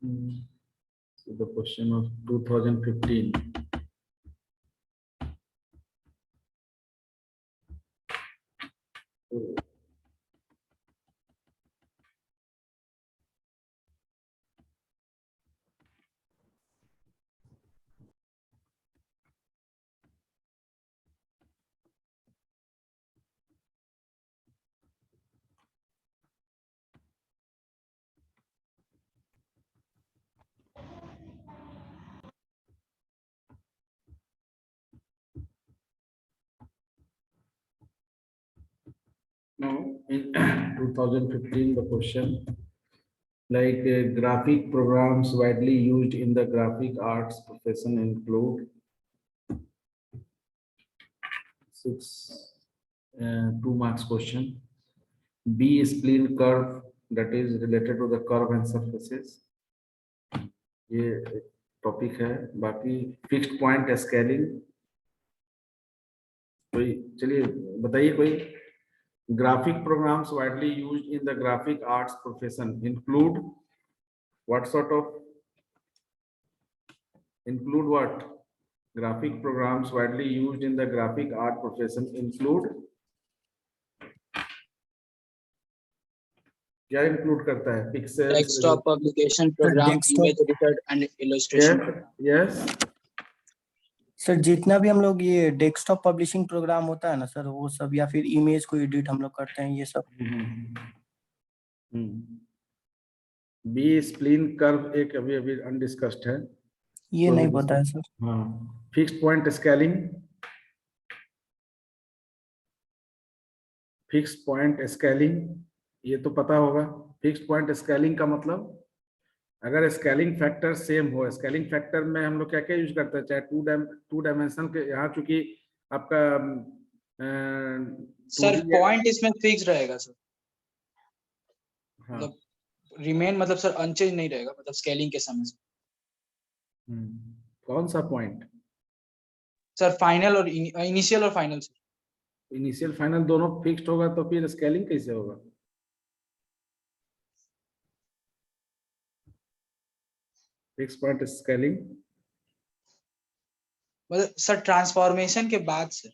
So the question of 2015. No, in 2015, the question like graphic programs widely used in the graphic arts profession include six 2 marks question. B spline curve, that is related to the curve and surfaces. ये topic है. बाकी fixed point scaling, कोई चलिए बताइए कोई. Graphic programs widely used in the graphic arts profession include what sort of, include what? Graphic programs widely used in the graphic art profession include, क्या include करता है? Pixel, desktop publication program, image editor and illustration program. Yes sir जितना भी हम लोग ये desktop publishing programme होता है ना सर, वो सब, या फिर इमेज को एडिट हम लोग करते हैं, ये सब. बी स्प्लिन कर्व एक अभी अभी अनडिस्कस्ड है, ये नहीं पता है सर. हाँ. Fixed point scaling, fixed point scaling ये तो पता होगा. फिक्स्ड पॉइंट स्केलिंग का मतलब अगर स्केलिंग फैक्टर सेम हो. स्केलिंग फैक्टर में हम लोग क्या क्या यूज करते हैं, चाहे टू डायमेंशन के, यहाँ चूंकि आपका सर पॉइंट इसमें फिक्स रहेगा सर. हाँ. मतलब रिमेन मतलब सर अनचेंज नहीं रहेगा, मतलब स्केलिंग के समय से. कौन सा पॉइंट? सर फाइनल और इनिशियल और फाइनल सर. इनिशियल फाइनल दोनों फिक्स्ड होगा तो फिर स्केलिंग कैसे होगा? फिक्स पॉइंट स्केलिंग मतलब सर ट्रांसफॉर्मेशन के बाद sir.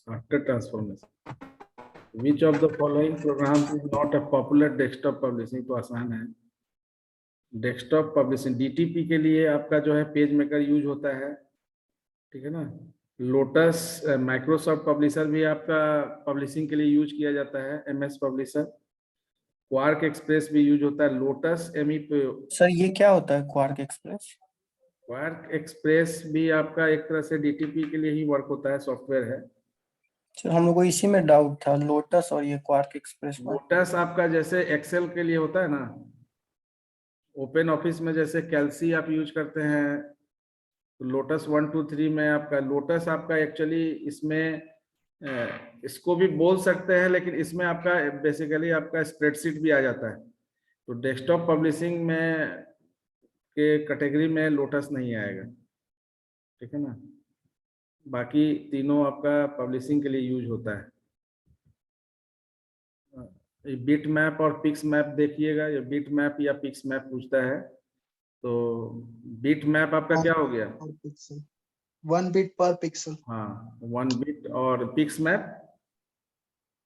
After transformation. Which of the following programs is not a popular desktop publishing? तो आसान है. डेस्कटॉप पब्लिशिंग डीटीपी के लिए आपका जो है पेज मेकर यूज होता है, ठीक है ना. लोटस माइक्रोसॉफ्ट पब्लिशर भी आपका पब्लिशिंग के लिए यूज किया जाता है, एमएस पब्लिशर. क्वार्क एक्सप्रेस भी यूज होता है. Lotus ME. सर ये क्या होता है क्वार्क एक्सप्रेस? क्वार्क एक्सप्रेस भी आपका एक तरह से डीटीपी के लिए ही वर्क होता है, सॉफ्टवेयर है. सर हम लोग को इसी में डाउट था, लोटस और ये क्वार्क एक्सप्रेस में. लोटस आपका जैसे एक्सेल के लिए होता है ना, ओपन ऑफिस में जैसे कैल्सी आप यूज करते हैं, तो लोटस 1 2 3 में आपका लोटस आपका एक्चुअली इसमें इसको भी बोल सकते हैं, लेकिन इसमें आपका बेसिकली आपका स्प्रेडशीट भी आ जाता है. तो डेस्कटॉप पब्लिशिंग में के कैटेगरी में लोटस नहीं आएगा, ठीक है ना. बाकी तीनों आपका पब्लिशिंग के लिए यूज होता है. बिट मैप और पिक्स मैप देखिएगा. ये बिट मैप या पिक्स मैप पूछता है, तो बिट मैप आपका क्या हो गया? 1 बिट पर पिक्सल. हाँ 1 बिट. और pixmap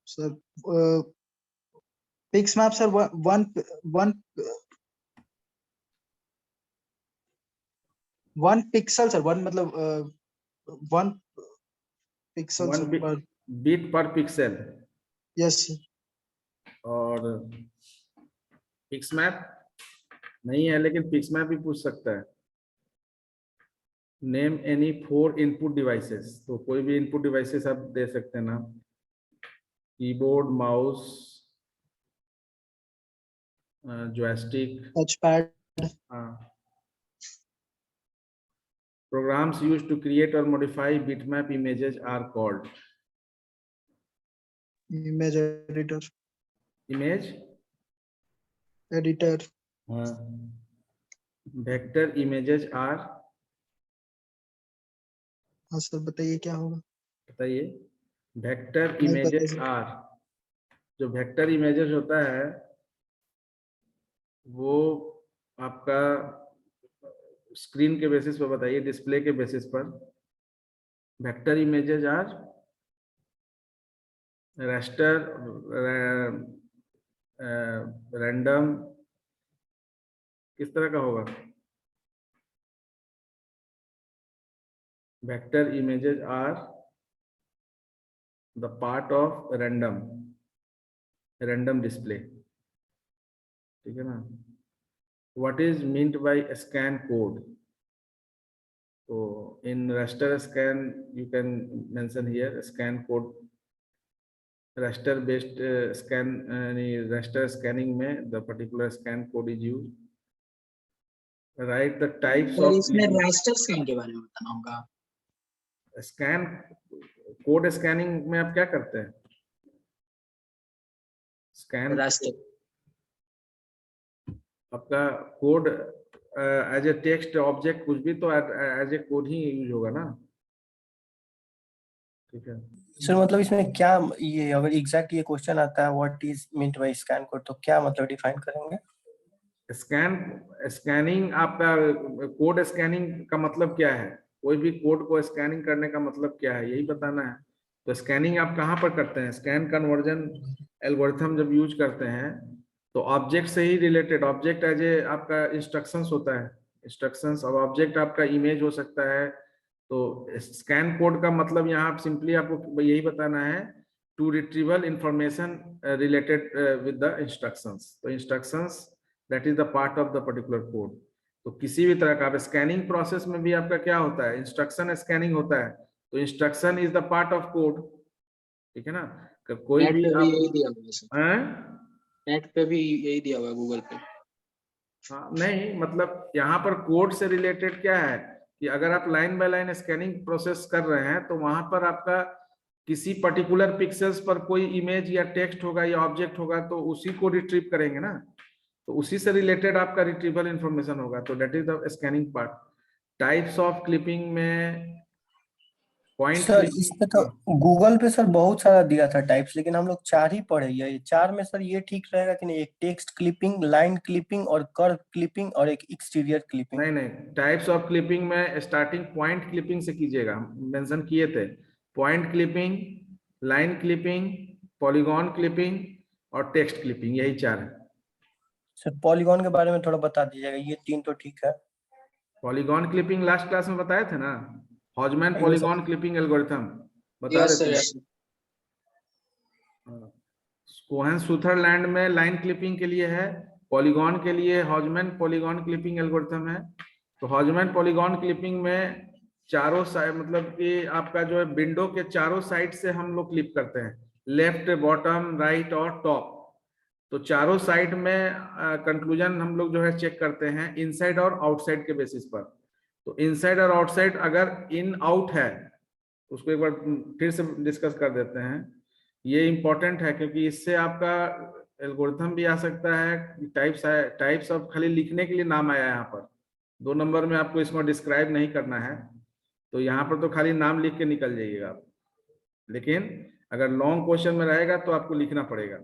sir pixmap sir 1 pixel sir. 1 मतलब 1 पिक्सल 1 पर. बिट पर पिक्सल. Yes sir. और पिक्स मैप नहीं है, लेकिन पिक्स मैप भी पूछ सकता है. नेम एनी 4 इनपुट डिवाइसेस, तो कोई भी इनपुट डिवाइसेस आप दे सकते हैं ना. Keyboard, mouse, joystick, touchpad. हाँ. Programs used to create or modify bitmap images are called image editor. image editor. vector images are, हाँ सर बताइए क्या होगा. बताइए. vector नहीं पता images सर. are, जो वेक्टर इमेजेस होता है वो आपका स्क्रीन के बेसिस पर बताइए, डिस्प्ले के बेसिस पर। Vector images are raster, random, किस तरह का होगा? Vector images are the part of random display, ठीक है ना। What is meaned by scan code? तो in raster scan you can mention here scan code, raster based scan, raster scanning में the particular scan code is used. Write the types sir of इसमें raster scan के बारे में बताना होगा। Scan code scanning में आप क्या करते हैं? स्कैन रास्टर आपका code as a text object कुछ भी तो एज ए कोड ही यूज होगा ना, ठीक है। सर मतलब इसमें क्या, ये अगर एग्जैक्ट ये क्वेश्चन आता है what is meant by scan code, तो क्या मतलब डिफाइन करेंगे? स्कैनिंग आपका कोड स्कैनिंग का मतलब क्या है? कोई भी कोड को स्कैनिंग करने का मतलब क्या है, यही बताना है। तो स्कैनिंग आप कहाँ पर करते हैं? स्कैन कन्वर्जन एल्गोरिथम जब यूज करते हैं तो ऑब्जेक्ट से ही रिलेटेड, ऑब्जेक्ट एज ए आपका इंस्ट्रक्शंस होता है, इंस्ट्रक्शंस। और ऑब्जेक्ट आपका इमेज हो सकता है। तो स्कैन कोड का मतलब यहाँ आप सिंपली आपको यही बताना है, to retrieval information related with the instructions. तो instructions that is the part of the particular code. तो किसी भी तरह का आप स्कैनिंग प्रोसेस में भी आपका क्या होता है? इंस्ट्रक्शन स्कैनिंग होता है। तो instruction is the part of code, ठीक है ना। कोई नेट भी पे भी आप यही दिया हुआ है सर, हैं? नेट पे भी यही दिया हुआ है गूगल पे। हाँ, नहीं मतलब यहाँ पर कोड से रिलेटेड क्या है कि अगर आप line by line scanning process कर रहे हैं तो वहां पर आपका किसी पर्टिकुलर पिक्सेल्स पर कोई इमेज या टेक्स्ट होगा या ऑब्जेक्ट होगा तो उसी को रिट्रीव करेंगे ना, तो उसी से रिलेटेड आपका रिट्रीवल इंफॉर्मेशन होगा। तो that is the scanning part. Types of clipping में पॉइंट सर इसमें तो क्लिपिंग, गूगल पे सर बहुत सारा दिया था टाइप्स, लेकिन हम लोग 4 ही पढ़े हैं। ये 4 में सर ये ठीक रहेगा कि नहीं? एक टेक्स्ट क्लिपिंग, लाइन क्लिपिंग और कर्व क्लिपिंग और एक एक्सटीरियर क्लिपिंग। नहीं नहीं, टाइप्स ऑफ क्लिपिंग में स्टार्टिंग पॉइंट क्लिपिंग से कीजिएगा, मेंशन किए थे। Point clipping, line clipping, polygon clipping और टेक्स्ट क्लिपिंग, यही 4 है। सर पॉलीगॉन के बारे में थोड़ा बता दीजिएगा, ये 3 तो ठीक है। पॉलीगॉन क्लिपिंग लास्ट क्लास में बताए थे ना, हॉजमैन ये सर पॉलीगॉन क्लिपिंग एल्गोरिथम बता यस देते सर, हैं। यस। कोहेन सुथरलैंड में लाइन क्लिपिंग के लिए है, पॉलीगॉन के लिए हॉजमैन पॉलीगॉन क्लिपिंग एल्गोरिथम है। तो हॉजमैन पॉलीगॉन क्लिपिंग में चारों साइड, मतलब कि आपका जो है विंडो के चारों साइड से हम लोग क्लिप करते हैं, लेफ्ट, बॉटम, राइट और टॉप। तो चारों साइड में कंक्लूजन हम लोग जो है चेक करते हैं इनसाइड और आउटसाइड के बेसिस पर। तो इनसाइड और आउटसाइड अगर इन आउट है, उसको एक बार फिर से डिस्कस कर देते हैं। ये इंपॉर्टेंट है क्योंकि इससे आपका एल्गोरिथम भी आ सकता है। टाइप्स ऑफ खाली लिखने के लिए नाम आया है यहाँ पर, 2 नंबर में आपको इसको डिस्क्राइब नहीं करना है। तो यहाँ पर तो खाली नाम लिख के निकल जाइएगा आप, लेकिन अगर लॉन्ग क्वेश्चन में रहेगा तो आपको लिखना पड़ेगा।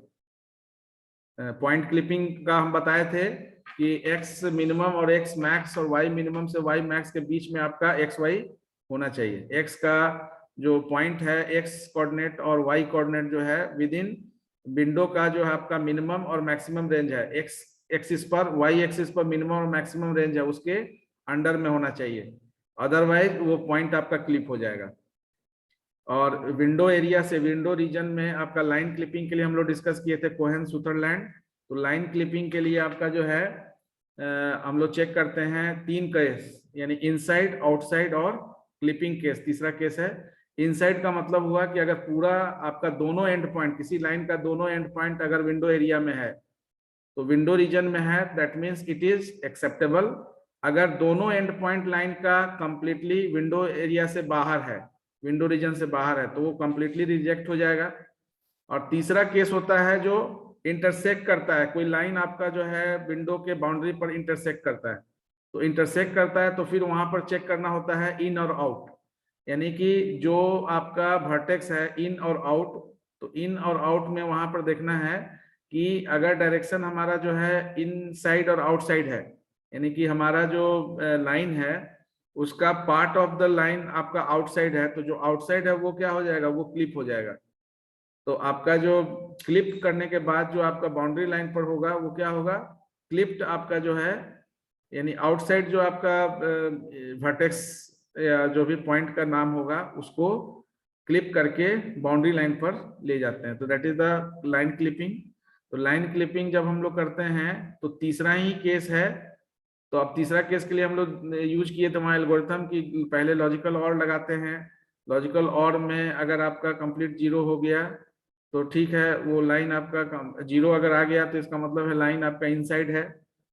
पॉइंट क्लिपिंग का हम बताए थे कि एक्स मिनिमम और एक्स मैक्स और वाई मिनिमम से वाई मैक्स के बीच में आपका एक्स वाई होना चाहिए। एक्स का जो पॉइंट है, एक्स कोऑर्डिनेट और वाई कोऑर्डिनेट जो है विद इन विंडो का जो है आपका मिनिमम और मैक्सिमम रेंज है, एक्स एक्सिस पर, वाई एक्सिस पर मिनिमम और मैक्सिमम रेंज है, उसके अंडर में होना चाहिए, अदरवाइज वो पॉइंट आपका क्लिप हो जाएगा। और विंडो एरिया से विंडो रीजन में आपका लाइन क्लिपिंग के लिए हम लोग डिस्कस किए थे कोहेन सुथरलैंड। तो लाइन क्लिपिंग के लिए आपका जो है हम लोग चेक करते हैं 3 केस, यानी इनसाइड, आउटसाइड और क्लिपिंग केस। तीसरा केस है इनसाइड का मतलब हुआ कि अगर पूरा आपका दोनों एंड पॉइंट, किसी लाइन का दोनों एंड पॉइंट अगर विंडो एरिया में है, तो विंडो रीजन में है, that means it is acceptable. अगर दोनों एंड पॉइंट लाइन का कंप्लीटली विंडो एरिया से बाहर है, विंडो रीजन से बाहर है, तो वो कंप्लीटली रिजेक्ट हो जाएगा। और तीसरा केस होता है जो इंटरसेक्ट करता है, कोई लाइन आपका जो है विंडो के बाउंड्री पर इंटरसेक्ट करता है। तो इंटरसेक्ट करता है तो फिर वहां पर चेक करना होता है इन और आउट, यानी कि जो आपका वर्टेक्स है इन और आउट, तो इन और आउट में वहां पर देखना है कि अगर डायरेक्शन हमारा जो है इन साइड और आउटसाइड है, यानी कि हमारा जो लाइन है उसका पार्ट ऑफ द लाइन आपका आउटसाइड है, तो जो आउटसाइड है वो क्या हो जाएगा, वो क्लिप हो जाएगा। तो आपका जो क्लिप करने के बाद जो आपका बाउंड्री लाइन पर होगा वो क्या होगा, क्लिप्ड आपका जो है, यानी आउटसाइड जो आपका वर्टेक्स या जो भी पॉइंट का नाम होगा उसको क्लिप करके बाउंड्री लाइन पर ले जाते हैं, तो that is the line clipping. तो लाइन क्लिपिंग जब हम लोग करते हैं तो तीसरा ही केस है। तो अब तीसरा केस के लिए हम लोग यूज किए थे वहां एल्गोरिथम की, पहले लॉजिकल और लगाते हैं। लॉजिकल और में अगर आपका कंप्लीट जीरो हो गया तो ठीक है, वो लाइन आपका जीरो अगर आ गया तो इसका मतलब है लाइन आपका इनसाइड है,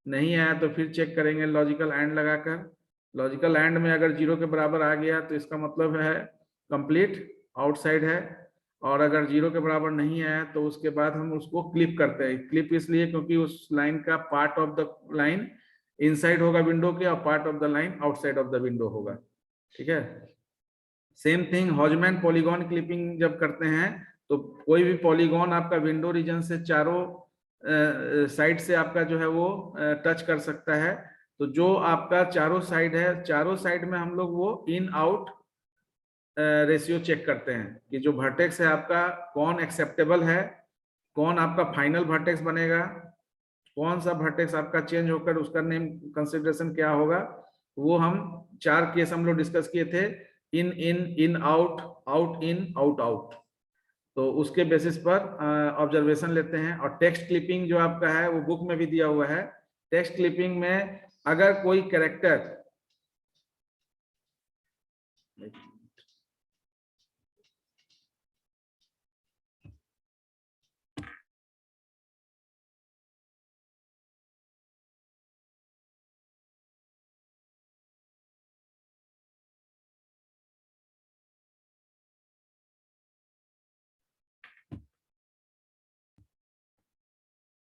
नहीं आया तो फिर चेक करेंगे लॉजिकल एंड लगाकर। लॉजिकल एंड में अगर जीरो के बराबर आ गया तो इसका मतलब है कंप्लीट आउटसाइड है, और अगर जीरो के बराबर नहीं आया तो उसके बाद हम उसको क्लिप करते हैं। क्लिप इसलिए क्योंकि उस लाइन का part of the line inside होगा विंडो के और part of the line outside of the window होगा, ठीक है। सेम थिंग हॉजमैन पॉलीगॉन क्लिपिंग जब करते हैं तो कोई भी पॉलीगॉन आपका विंडो रीजन से चारों साइड से आपका जो है वो टच कर सकता है। तो जो आपका चारों साइड है, चारों साइड में हम लोग वो इन आउट रेशियो चेक करते हैं कि जो वर्टेक्स है आपका कौन एक्सेप्टेबल है, कौन आपका फाइनल वर्टेक्स बनेगा, कौन सा वर्टेक्स आपका चेंज होकर उसका नेम कंसिडरेशन क्या होगा। वो हम 4 केस हम लोग डिस्कस किए थे, in in in out, out in, out out. तो उसके बेसिस पर ऑब्जर्वेशन लेते हैं। और टेक्स्ट क्लिपिंग जो आपका है वो बुक में भी दिया हुआ है। टेक्स्ट क्लिपिंग में अगर कोई कैरेक्टर,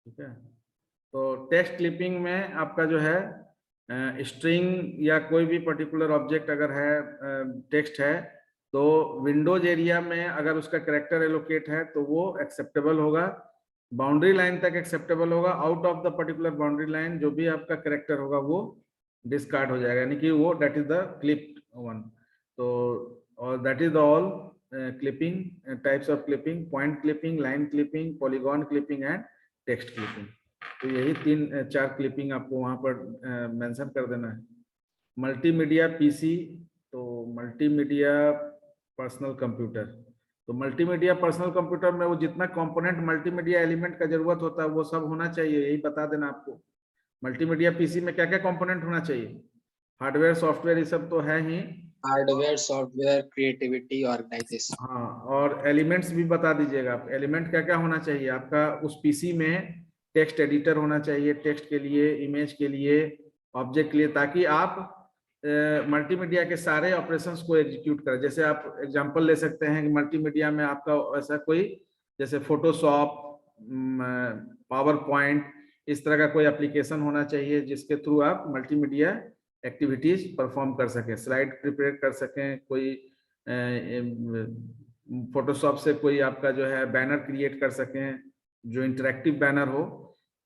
ठीक है। तो टेक्स्ट क्लिपिंग में आपका जो है स्ट्रिंग या कोई भी पर्टिकुलर ऑब्जेक्ट अगर है, टेक्स्ट है, तो विंडोज एरिया में अगर उसका कैरेक्टर एलोकेट है तो वो एक्सेप्टेबल होगा, बाउंड्री लाइन तक एक्सेप्टेबल होगा। Out of the particular boundary line जो भी आपका कैरेक्टर होगा वो डिस्कार्ड हो जाएगा, यानी कि वो that is the clipped one. तो और that is all clipping types of clipping, point clipping, line clipping, polygon clipping and text clipping. तो यही 3-4 क्लिपिंग आपको वहां पर मेंशन कर देना है। मल्टीमीडिया पीसी, तो मल्टीमीडिया पर्सनल कंप्यूटर, तो मल्टीमीडिया पर्सनल कंप्यूटर में वो जितना कंपोनेंट मल्टीमीडिया एलिमेंट का जरूरत होता है वो सब होना चाहिए, यही बता देना आपको। मल्टीमीडिया पीसी में क्या क्या कंपोनेंट होना चाहिए, हार्डवेयर सॉफ्टवेयर ये सब तो है ही, हार्डवेयर, सॉफ्टवेयर, क्रिएटिविटी, ऑर्गेनाइजेशन। हाँ, और एलिमेंट्स भी बता दीजिएगा आप, एलिमेंट क्या क्या होना चाहिए आपका उस पीसी में। टेक्स्ट एडिटर होना चाहिए टेक्स्ट के लिए, इमेज के लिए, ऑब्जेक्ट के लिए, ताकि आप मल्टीमीडिया के सारे ऑपरेशंस को एग्जीक्यूट करें। जैसे आप एग्जांपल ले सकते हैं कि मल्टीमीडिया में आपका ऐसा कोई, जैसे फोटोशॉप, पावर पॉइंट, इस तरह का कोई एप्लीकेशन होना चाहिए जिसके थ्रू आप मल्टीमीडिया एक्टिविटीज परफॉर्म कर सकें, स्लाइड प्रिपेयर कर सकें, कोई फोटोशॉप से कोई आपका जो है बैनर क्रिएट कर सकें जो इंटरेक्टिव बैनर हो,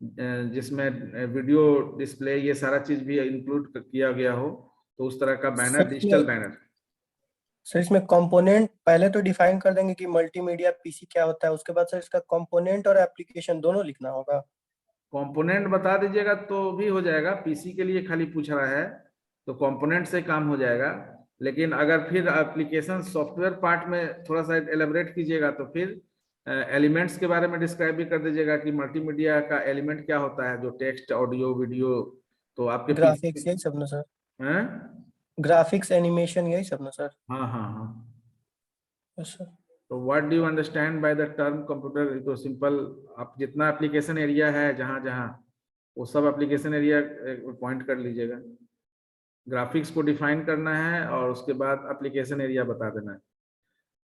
जिसमें वीडियो डिस्प्ले ये सारा चीज भी इंक्लूड किया गया हो, तो उस तरह का बैनर, डिजिटल बैनर। सर इसमें कंपोनेंट पहले तो डिफाइन कर देंगे कि मल्टीमीडिया पीसी क्या होता है, उसके बाद सर इसका कंपोनेंट और एप्लीकेशन दोनों लिखना होगा। कंपोनेंट बता दीजिएगा तो भी हो जाएगा, पीसी के लिए खाली पूछ रहा है तो कंपोनेंट से काम हो जाएगा। लेकिन अगर फिर एप्लीकेशन सॉफ्टवेयर पार्ट में थोड़ा सा एलेबरेट कीजिएगा तो फिर एलिमेंट्स के बारे में डिस्क्राइब भी कर दीजिएगा कि मल्टीमीडिया का एलिमेंट क्या होता है, जो टेक्स्ट, ऑडियो, वीडियो, तो आपके ग्राफिक्स यही सब ना सर, हैं? ग्राफिक्स, एनिमेशन यही सब ना सर। हाँ हाँ हाँ। Yes sir. तो what do you understand by the term computer, तो सिंपल, आप जितना एप्लीकेशन एरिया है जहां जहां, वो सब एप्लीकेशन एरिया पॉइंट कर लीजिएगा। ग्राफिक्स को डिफाइन करना है और उसके बाद एप्लीकेशन एरिया बता देना है।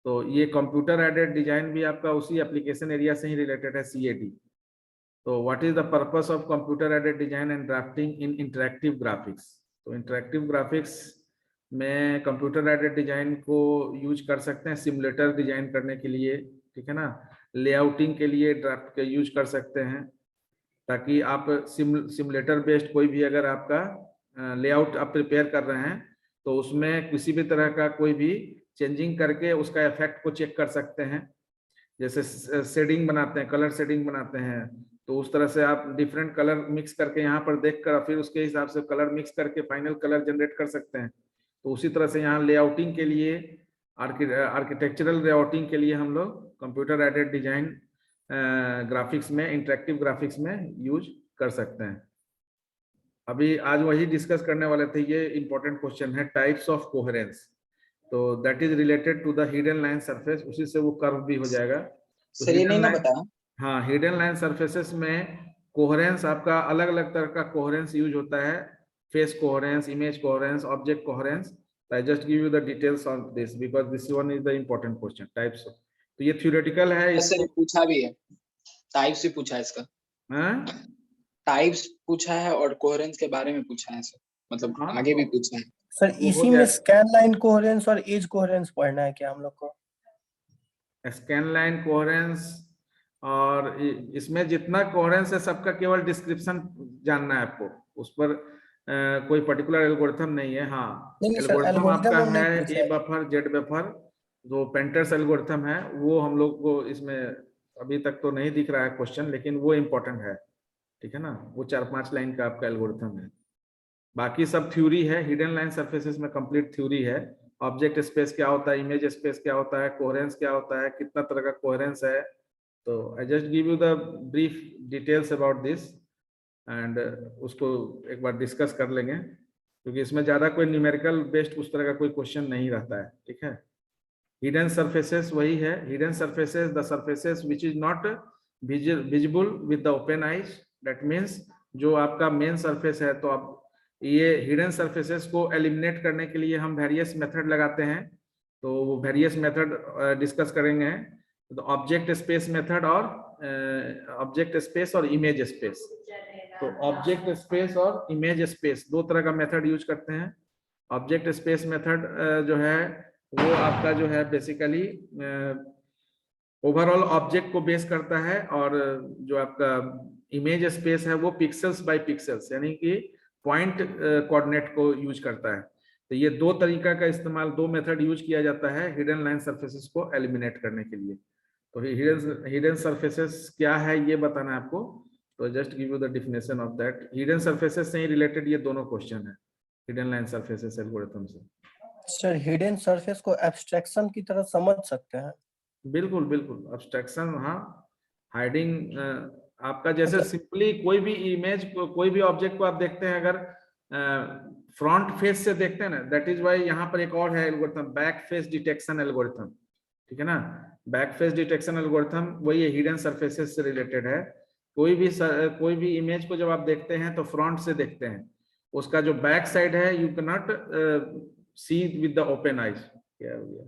तो ये कंप्यूटर एडेड डिजाइन भी आपका उसी एप्लीकेशन एरिया से ही रिलेटेड है, CAD। तो what is the purpose of computer aided design and drafting in interactive graphics. तो इंटरेक्टिव ग्राफिक्स में कंप्यूटर एडेड डिजाइन को यूज कर सकते हैं सिमुलेटर डिजाइन करने के लिए, ठीक है ना। लेआउटिंग के लिए ड्राफ्ट का यूज कर सकते हैं, ताकि आप सिमुलेटर बेस्ड कोई भी अगर आपका लेआउट आप प्रिपेयर कर रहे हैं तो उसमें किसी भी तरह का कोई भी चेंजिंग करके उसका इफेक्ट को चेक कर सकते हैं। जैसे शेडिंग बनाते हैं, कलर शेडिंग बनाते हैं, तो उस तरह से आप डिफरेंट कलर मिक्स करके यहाँ पर देखकर फिर उसके हिसाब से कलर मिक्स करके फाइनल कलर जनरेट कर सकते हैं। तो उसी तरह से यहाँ लेआउटिंग के लिए, आर्किटेक्चरल लेआउटिंग के लिए हम लोग कंप्यूटर एडेड डिजाइन ग्राफिक्स में, इंटरेक्टिव ग्राफिक्स में यूज कर सकते हैं। अभी आज वही डिस्कस करने वाले थे, ये इंपॉर्टेंट क्वेश्चन है टाइप्स ऑफ कोहेरेंस। तो that is related to the hidden line surface, उसी से वो कर्व भी हो जाएगा। तो सर ये नहीं ना बताया। हाँ, हिडन लाइन सरफेसेस में कोहेरेंस आपका अलग अलग तरह का कोहेरेंस यूज होता है, face coherence, image coherence, object coherence. I just give you the details on this because this one is the important question, types of। तो ये theoretical है। सर पूछा भी है, टाइप्स भी पूछा है इसका। हाँ, टाइप्स पूछा है और कोहेरेंस के बारे में पूछा है सर, मतलब हाँ, आगे भी पूछा है सर। इसी में स्कैन लाइन कोहेरेंस और एज कोहेरेंस पढ़ना है क्या हम लोग को? स्कैन लाइन कोहेरेंस और इसमें जितना कोहेरेंस है सबका केवल डिस्क्रिप्शन जानना है आपको, उस पर कोई पर्टिकुलर एल्गोरिथम नहीं है। हाँ, एल्गोरिथम आपका है ए बफर, जेड बफर, जो पेंटर्स एल्गोरिथम है, वो हम लोग को इसमें अभी तक तो नहीं दिख रहा है क्वेश्चन, लेकिन वो इम्पोर्टेंट है, ठीक है ना। वो 4-5 लाइन का आपका एल्गोरिथम है, बाकी सब थ्योरी है। हिडन लाइन सरफेसेस में कंप्लीट थ्योरी है। ऑब्जेक्ट स्पेस क्या होता है, इमेज स्पेस क्या होता है, कोहेरेंस क्या होता है, कितना तरह का कोहेरेंस है। तो I just give you the brief details about this and उसको एक बार डिस्कस कर लेंगे, क्योंकि इसमें ज्यादा कोई न्यूमेरिकल बेस्ड उस तरह का कोई क्वेश्चन नहीं रहता है, ठीक है। हिडन सरफेसेस वही है, hidden surfaces the surfaces which is not visible with the open eyes. That means जो आपका मेन सरफेस है, तो आप ये हिडन सरफेसेस को एलिमिनेट करने के लिए हम वेरियस मेथड लगाते हैं, तो वो वेरियस मेथड डिस्कस करेंगे। तो ऑब्जेक्ट स्पेस मेथड और ऑब्जेक्ट स्पेस और इमेज स्पेस। तो ऑब्जेक्ट स्पेस और इमेज स्पेस दो तरह का मेथड यूज करते हैं। ऑब्जेक्ट स्पेस मेथड जो है वो आपका जो है बेसिकली ओवरऑल ऑब्जेक्ट को बेस करता है, और जो आपका इमेज स्पेस है वो पिक्सेल्स बाय पिक्सेल्स, यानी कि पॉइंट कोऑर्डिनेट को यूज करता है। तो ये दो तरीका का इस्तेमाल, दो मेथड यूज किया जाता है हिडन लाइन सरफेसेस को एलिमिनेट करने के लिए। तो हिडन सरफेसेस क्या है ये बताना है आपको, तो just give you the definition of that. Hidden surfaces से ही रिलेटेड ये दोनों क्वेश्चन है, हिडन लाइन सरफेसेस एल्गोरिथम से। सर हिडन सरफेस को एब्स्ट्रैक्शन की तरह समझ सकते हैं? बिल्कुल बिल्कुल, एब्स्ट्रैक्शन, हाँ। हाइडिंग आपका जैसे सिंपली कोई भी इमेज को, कोई भी ऑब्जेक्ट को आप देखते हैं, अगर फ्रंट फेस से देखते हैं ना, दैट इज वाई यहाँ पर एक और है algorithm, back face detection algorithm, ठीक है ना। बैक फेस डिटेक्शन एल्गोरिथम वही हिडन सरफेसेस से रिलेटेड है। कोई भी इमेज को जब आप देखते हैं तो फ्रंट से देखते हैं, उसका जो बैक साइड है you can not see with the open eyes. क्या हो गया,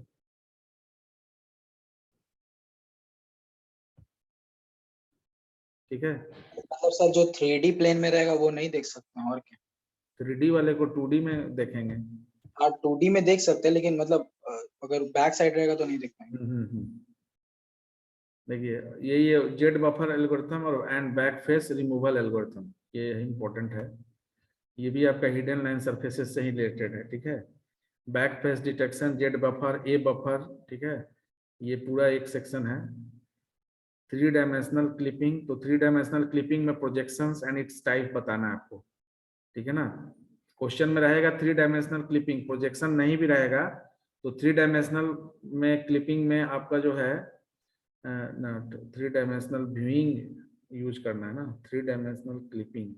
ठीक है। मतलब सर जो 3D प्लेन में रहेगा वो नहीं देख सकते हैं, और क्या? 3D वाले को 2D में देखेंगे। हाँ 2D में देख सकते हैं, लेकिन मतलब अगर बैक साइड रहेगा तो नहीं देख पाएंगे। देखिए ये जेड बफर एल्गोरिथम और and back face removal algorithm, ये इंपॉर्टेंट है। ये भी आपका हिडन लाइन सरफेसेस से ही रिलेटेड है, ठीक है। Back face detection, Z buffer, ए बफर, ठीक है, ये पूरा एक सेक्शन है। 3 डायमेंशनल क्लिपिंग, तो 3 डायमेंशनल क्लिपिंग में प्रोजेक्शंस एंड इट्स टाइप बताना है आपको, ठीक है ना। क्वेश्चन में रहेगा 3 डायमेंशनल क्लिपिंग, प्रोजेक्शन नहीं भी रहेगा तो 3 डायमेंशनल में क्लिपिंग में आपका जो है ना 3 डायमेंशनल व्यूइंग यूज करना है ना, 3 डायमेंशनल क्लिपिंग।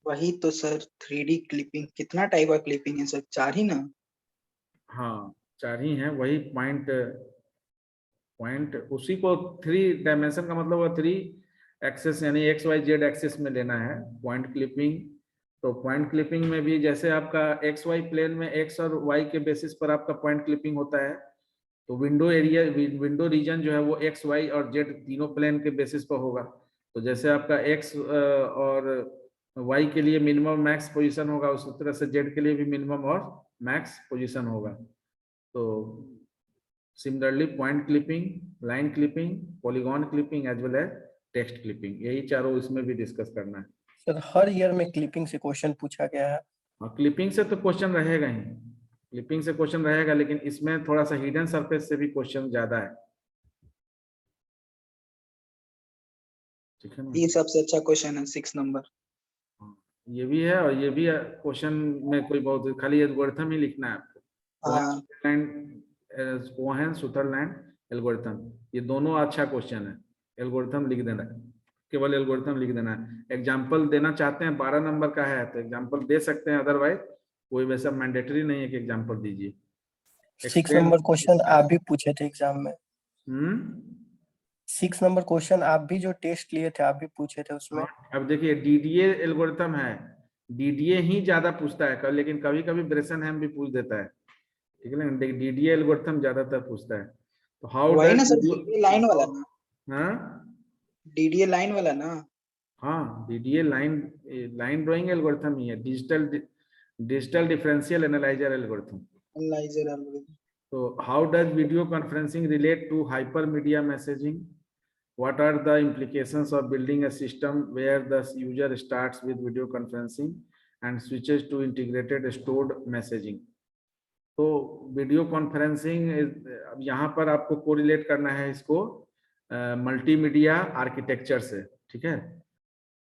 वही तो सर, 3D क्लिपिंग कितना टाइप का क्लिपिंग है सर? 4 ही ना? हाँ 4 ही है, वही पॉइंट उसी को 3 डायमेंशन का मतलब है 3 एक्सेस, यानी एक्स वाई जेड एक्सेस में लेना है पॉइंट क्लिपिंग। तो पॉइंट क्लिपिंग में भी जैसे आपका एक्स वाई प्लेन में एक्स और वाई के बेसिस पर आपका पॉइंट क्लिपिंग होता है, तो विंडो एरिया, विंडो रीजन जो है वो एक्स वाई और जेड तीनों प्लेन के बेसिस पर होगा। तो जैसे आपका एक्स और वाई के लिए मिनिमम मैक्स पोजीशन होगा, उसी तरह से जेड के लिए भी मिनिमम और मैक्स पोजीशन होगा। तो similarly point clipping, line clipping, polygon clipping as well as text clipping, यही चारों इसमें भी डिस्कस करना है। सर हर ईयर में क्लिपिंग से क्वेश्चन पूछा गया है। हाँ, क्लिपिंग से तो क्वेश्चन रहेगा ही, क्लिपिंग से क्वेश्चन रहेगा, लेकिन इसमें थोड़ा सा हिडन सरफेस से भी क्वेश्चन ज्यादा है। ठीक है ना? ये सबसे अच्छा क्वेश्चन है 6 नंबर। ये भी है और ये भी क्वेश्चन में कोई बहुत खाली एल्गोरिथम ही लिखना है आपको। हाँ कोहेन सुदरलैंड एल्गोरिथम, ये दोनों अच्छा क्वेश्चन है। एल्गोरिथम लिख देना है, केवल एल्गोरिथम लिख देना है। एग्जाम्पल देना चाहते हैं 12 नंबर का है तो एग्जाम्पल दे सकते हैं, अदरवाइज कोई वैसा मैंडेटरी नहीं है कि एग्जाम्पल दीजिए। 6 नंबर क्वेश्चन आप भी पूछे थे एग्जाम में। 6 नंबर क्वेश्चन आप भी जो टेस्ट लिए थे आप भी पूछे थे उसमें। अब देखिए डीडीए एल्गोरिथम है, डीडीए ही ज्यादा पूछता है, लेकिन कभी कभी ब्रेसनहैम भी पूछ देता है। ठीक है ना? डीडीए एल्गोरिथम ज्यादातर पूछता है। तो हाउ वही ना डज सर, डीडीए लाइन वाला ना, हाँ डीडीए लाइन वाला ना। हाँ, डीडीए लाइन ड्राइंग एल्गोरिथम ही है, digital differential analyzer algorithm. Analyzer algorithm. तो how does video conferencing relate to hypermedia messaging? What are the implications of building a system where the user starts with video conferencing and switches to integrated stored messaging? तो video conferencing अब यहाँ पर आपको correlate करना है इसको multimedia architecture से। ठीक है,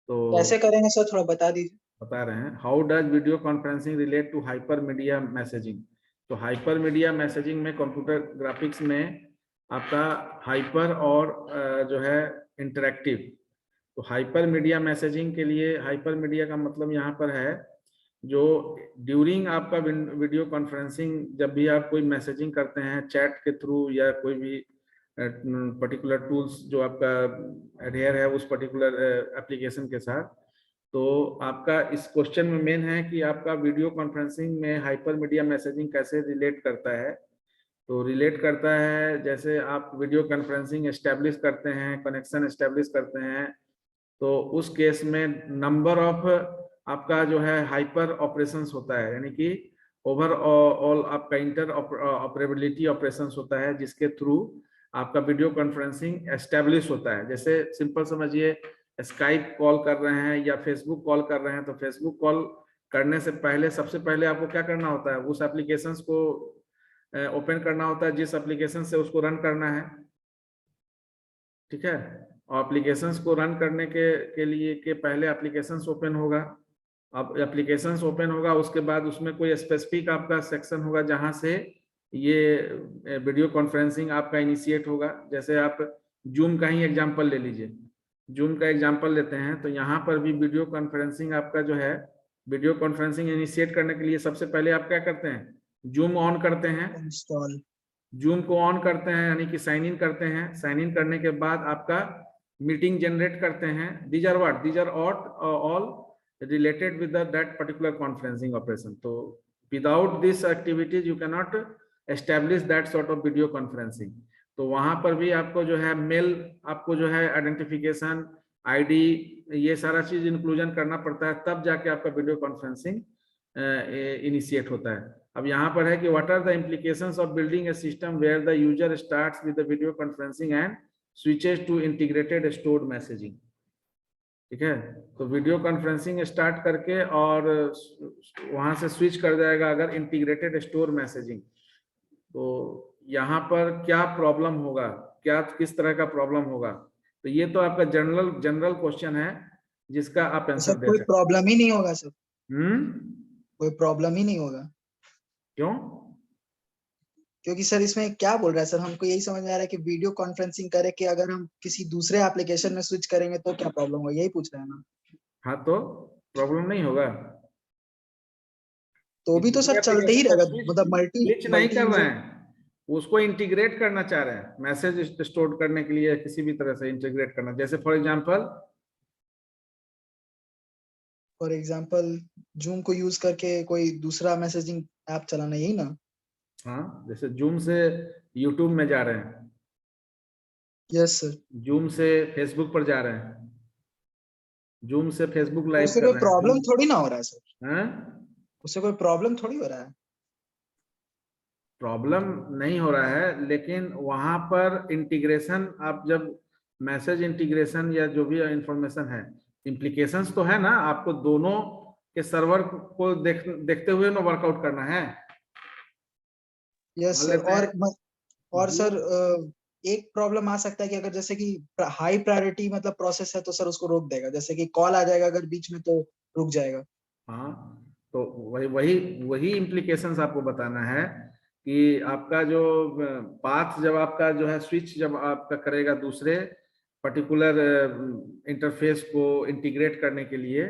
तो कैसे करेंगे सर, थोड़ा बता दीजिए। बता रहे हैं। How does video conferencing relate to hyper media messaging? तो हाइपर मीडिया मैसेजिंग में कंप्यूटर ग्राफिक्स में आपका हाइपर और जो है इंटरेक्टिव। तो हाइपर मीडिया मैसेजिंग के लिए, हाइपर मीडिया का मतलब यहाँ पर है जो ड्यूरिंग आपका वीडियो कॉन्फ्रेंसिंग, जब भी आप कोई मैसेजिंग करते हैं चैट के थ्रू या कोई भी पर्टिकुलर टूल्स जो आपका एडहेयर है उस पर्टिकुलर एप्लीकेशन के साथ, तो आपका इस क्वेश्चन में मेन है कि आपका वीडियो कॉन्फ्रेंसिंग में हाइपर मीडिया मैसेजिंग कैसे रिलेट करता है। तो रिलेट करता है जैसे आप वीडियो कॉन्फ्रेंसिंग एस्टेब्लिश करते हैं, कनेक्शन एस्टेब्लिश करते हैं, तो उस केस में नंबर ऑफ आपका जो है हाइपर ऑपरेशंस होता है, यानी कि ओवरऑल आपका इंटर ऑपरेबिलिटी ऑपरेशंस होता है जिसके थ्रू आपका वीडियो कॉन्फ्रेंसिंग एस्टेब्लिश होता है। जैसे सिंपल समझिए, स्काइप कॉल कर रहे हैं या फेसबुक कॉल कर रहे हैं, तो फेसबुक कॉल करने से पहले सबसे पहले आपको क्या करना होता है, उस एप्लीकेशंस को ओपन करना होता है जिस एप्लीकेशन से उसको रन करना है। ठीक है, और एप्लीकेशंस को रन करने के लिए के पहले एप्लीकेशंस ओपन होगा। अब एप्लीकेशंस ओपन होगा उसके बाद उसमें कोई स्पेसिफिक आपका सेक्शन होगा जहां से ये वीडियो कॉन्फ्रेंसिंग आपका इनिशिएट होगा। जैसे आप जूम का ही एग्जांपल ले लीजिए, जूम का एग्जांपल लेते हैं, तो यहाँ पर भी वीडियो कॉन्फ्रेंसिंग आपका जो है, वीडियो कॉन्फ्रेंसिंग इनिशिएट करने के लिए सबसे पहले आप क्या करते हैं, जूम ऑन करते हैं। इंस्टॉल, जूम को ऑन करते हैं यानी कि साइन इन करते हैं। साइन इन करने के बाद आपका मीटिंग जनरेट करते हैं। These are what, these are all related with that particular conferencing operation. So without this activities you cannot establish that sort of video conferencing. तो वहां पर भी आपको जो है मेल, आपको जो है आइडेंटिफिकेशन, आईडी, ये सारा चीज इंक्लूजन करना पड़ता है, तब जाके आपका वीडियो कॉन्फ्रेंसिंग इनिशिएट होता है। अब यहाँ पर है कि what are the implications of building a system where the user starts with the video conferencing and switches to integrated stored messaging. ठीक है, तो वीडियो कॉन्फ्रेंसिंग स्टार्ट करके और वहां से स्विच कर जाएगा अगर इंटीग्रेटेड स्टोर मैसेजिंग। तो यहाँ पर क्या प्रॉब्लम होगा, क्या किस तरह का प्रॉब्लम होगा, तो ये तो आपका जनरल क्वेश्चन है जिसका आप आंसर दे कोई सकते प्रॉब्लम ही नहीं होगा सर, हैं। कोई प्रॉब्लम ही नहीं होगा। क्यों? क्योंकि सर इसमें क्या बोल रहा है सर, हमको यही समझ में आ रहा है कि वीडियो कॉन्फ्रेंसिंग करे कि अगर हम किसी दूसरे एप्लीकेशन में स्विच करेंगे तो क्या प्रॉब्लम होगा, यही पूछ रहे हैं ना। हाँ, तो प्रॉब्लम नहीं होगा, तो भी तो सर चलते ही रहेगा, मतलब स्विच नहीं कर रहे यूजर। हैं, उसको इंटीग्रेट करना चाह रहे हैं, मैसेज स्टोर करने के लिए किसी भी तरह से इंटीग्रेट करना। जैसे फॉर एग्जांपल जूम को यूज करके कोई दूसरा मैसेजिंग ऐप चलाना, यही ना। हाँ, जैसे जूम से यूट्यूब में जा रहे हैं, यस सर। जूम से फेसबुक पर जा रहे हैं, जूम से फेसबुक लाइव उससे कर कोई रहे हैं, प्रॉब्लम थोड़ी ना हो रहा है सर, हैं? उससे कोई प्रॉब्लम थोड़ी हो रहा है। प्रॉब्लम नहीं हो रहा है, लेकिन वहां पर इंटीग्रेशन, आप जब मैसेज इंटीग्रेशन या जो भी इंफॉर्मेशन है, इम्प्लीकेशंस तो है ना, आपको दोनों के सर्वर को देखते हुए ना वर्कआउट करना है। यस मान सर। लेते हैं और सर वो- एक प्रॉब्लम आ सकता है कि अगर जैसे कि हाई प्रायोरिटी मतलब प्रोसेस है तो सर उसको रोक देगा, जैसे कि कॉल आ जाएगा अगर बीच में तो रुक जाएगा। हाँ, तो वही वही वही इम्प्लीकेशंस आपको बताना है कि आपका जो पाथ, जब आपका जो है स्विच जब आपका करेगा दूसरे पर्टिकुलर इंटरफेस को इंटीग्रेट करने के लिए,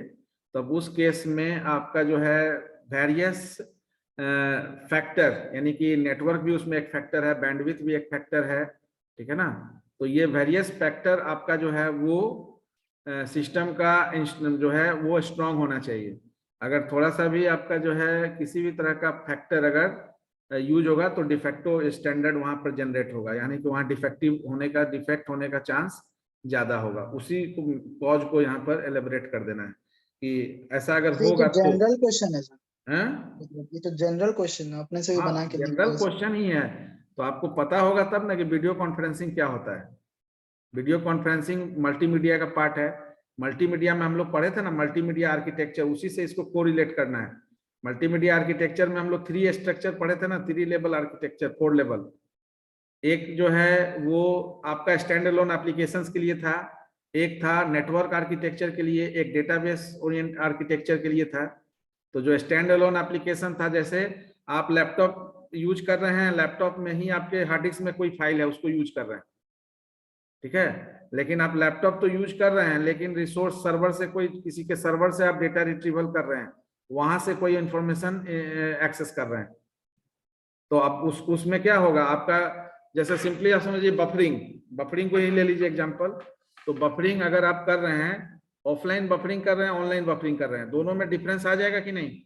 तब उस केस में आपका जो है वेरियस फैक्टर, यानी कि नेटवर्क भी उसमें एक फैक्टर है, बैंडविड्थ भी एक फैक्टर है, ठीक है ना। तो ये वेरियस फैक्टर आपका जो है वो सिस्टम का जो है वो स्ट्रांग होना चाहिए। अगर थोड़ा सा भी आपका जो है किसी भी तरह का फैक्टर अगर यूज होगा तो डिफेक्टो स्टैंडर्ड वहां पर जनरेट होगा, यानी कि वहां डिफेक्ट होने का चांस ज्यादा होगा। उसी कॉज को यहाँ पर एलिब्रेट कर देना है कि ऐसा अगर तो ये तो होगा तो। जनरल क्वेश्चन है सर, हैं? मतलब ये तो जनरल क्वेश्चन है, अपने से भी बना हाँ, के लिख जनरल दिया सर। क्वेश्चन ही है। तो आपको पता होगा तब ना कि वीडियो कॉन्फ्रेंसिंग क्या होता है। वीडियो कॉन्फ्रेंसिंग मल्टीमीडिया का पार्ट है। मल्टीमीडिया में हम लोग पढ़े थे ना, मल्टीमीडिया आर्किटेक्चर, उसी से इसको कोरिलेट करना है। मल्टीमीडिया आर्किटेक्चर में हम लोग 3 स्ट्रक्चर पढ़े थे ना, 3 लेवल आर्किटेक्चर, 4 लेवल। एक जो है वो आपका स्टैंड अलोन एप्लीकेशंस के लिए था, एक था नेटवर्क आर्किटेक्चर के लिए, एक डेटाबेस ओरिएंट आर्किटेक्चर के लिए था। तो जो स्टैंड अलोन एप्लीकेशन था, जैसे आप लैपटॉप यूज कर रहे हैं, लैपटॉप में ही आपके हार्ड डिस्क में कोई फाइल है, उसको यूज कर रहे हैं, ठीक है। लेकिन आप लैपटॉप तो यूज कर रहे हैं, लेकिन रिसोर्स सर्वर से, कोई किसी के सर्वर से आप डेटा रिट्रीवल कर रहे हैं, वहां से कोई इंफॉर्मेशन एक्सेस कर रहे हैं। तो आप उसमें क्या होगा आपका, जैसे सिंपली आप समझिए बफरिंग, बफरिंग को ही ले लीजिए एग्जांपल। तो बफरिंग अगर आप कर रहे हैं, ऑफलाइन बफरिंग कर रहे हैं, ऑनलाइन बफरिंग कर रहे हैं, दोनों में डिफरेंस आ जाएगा कि नहीं।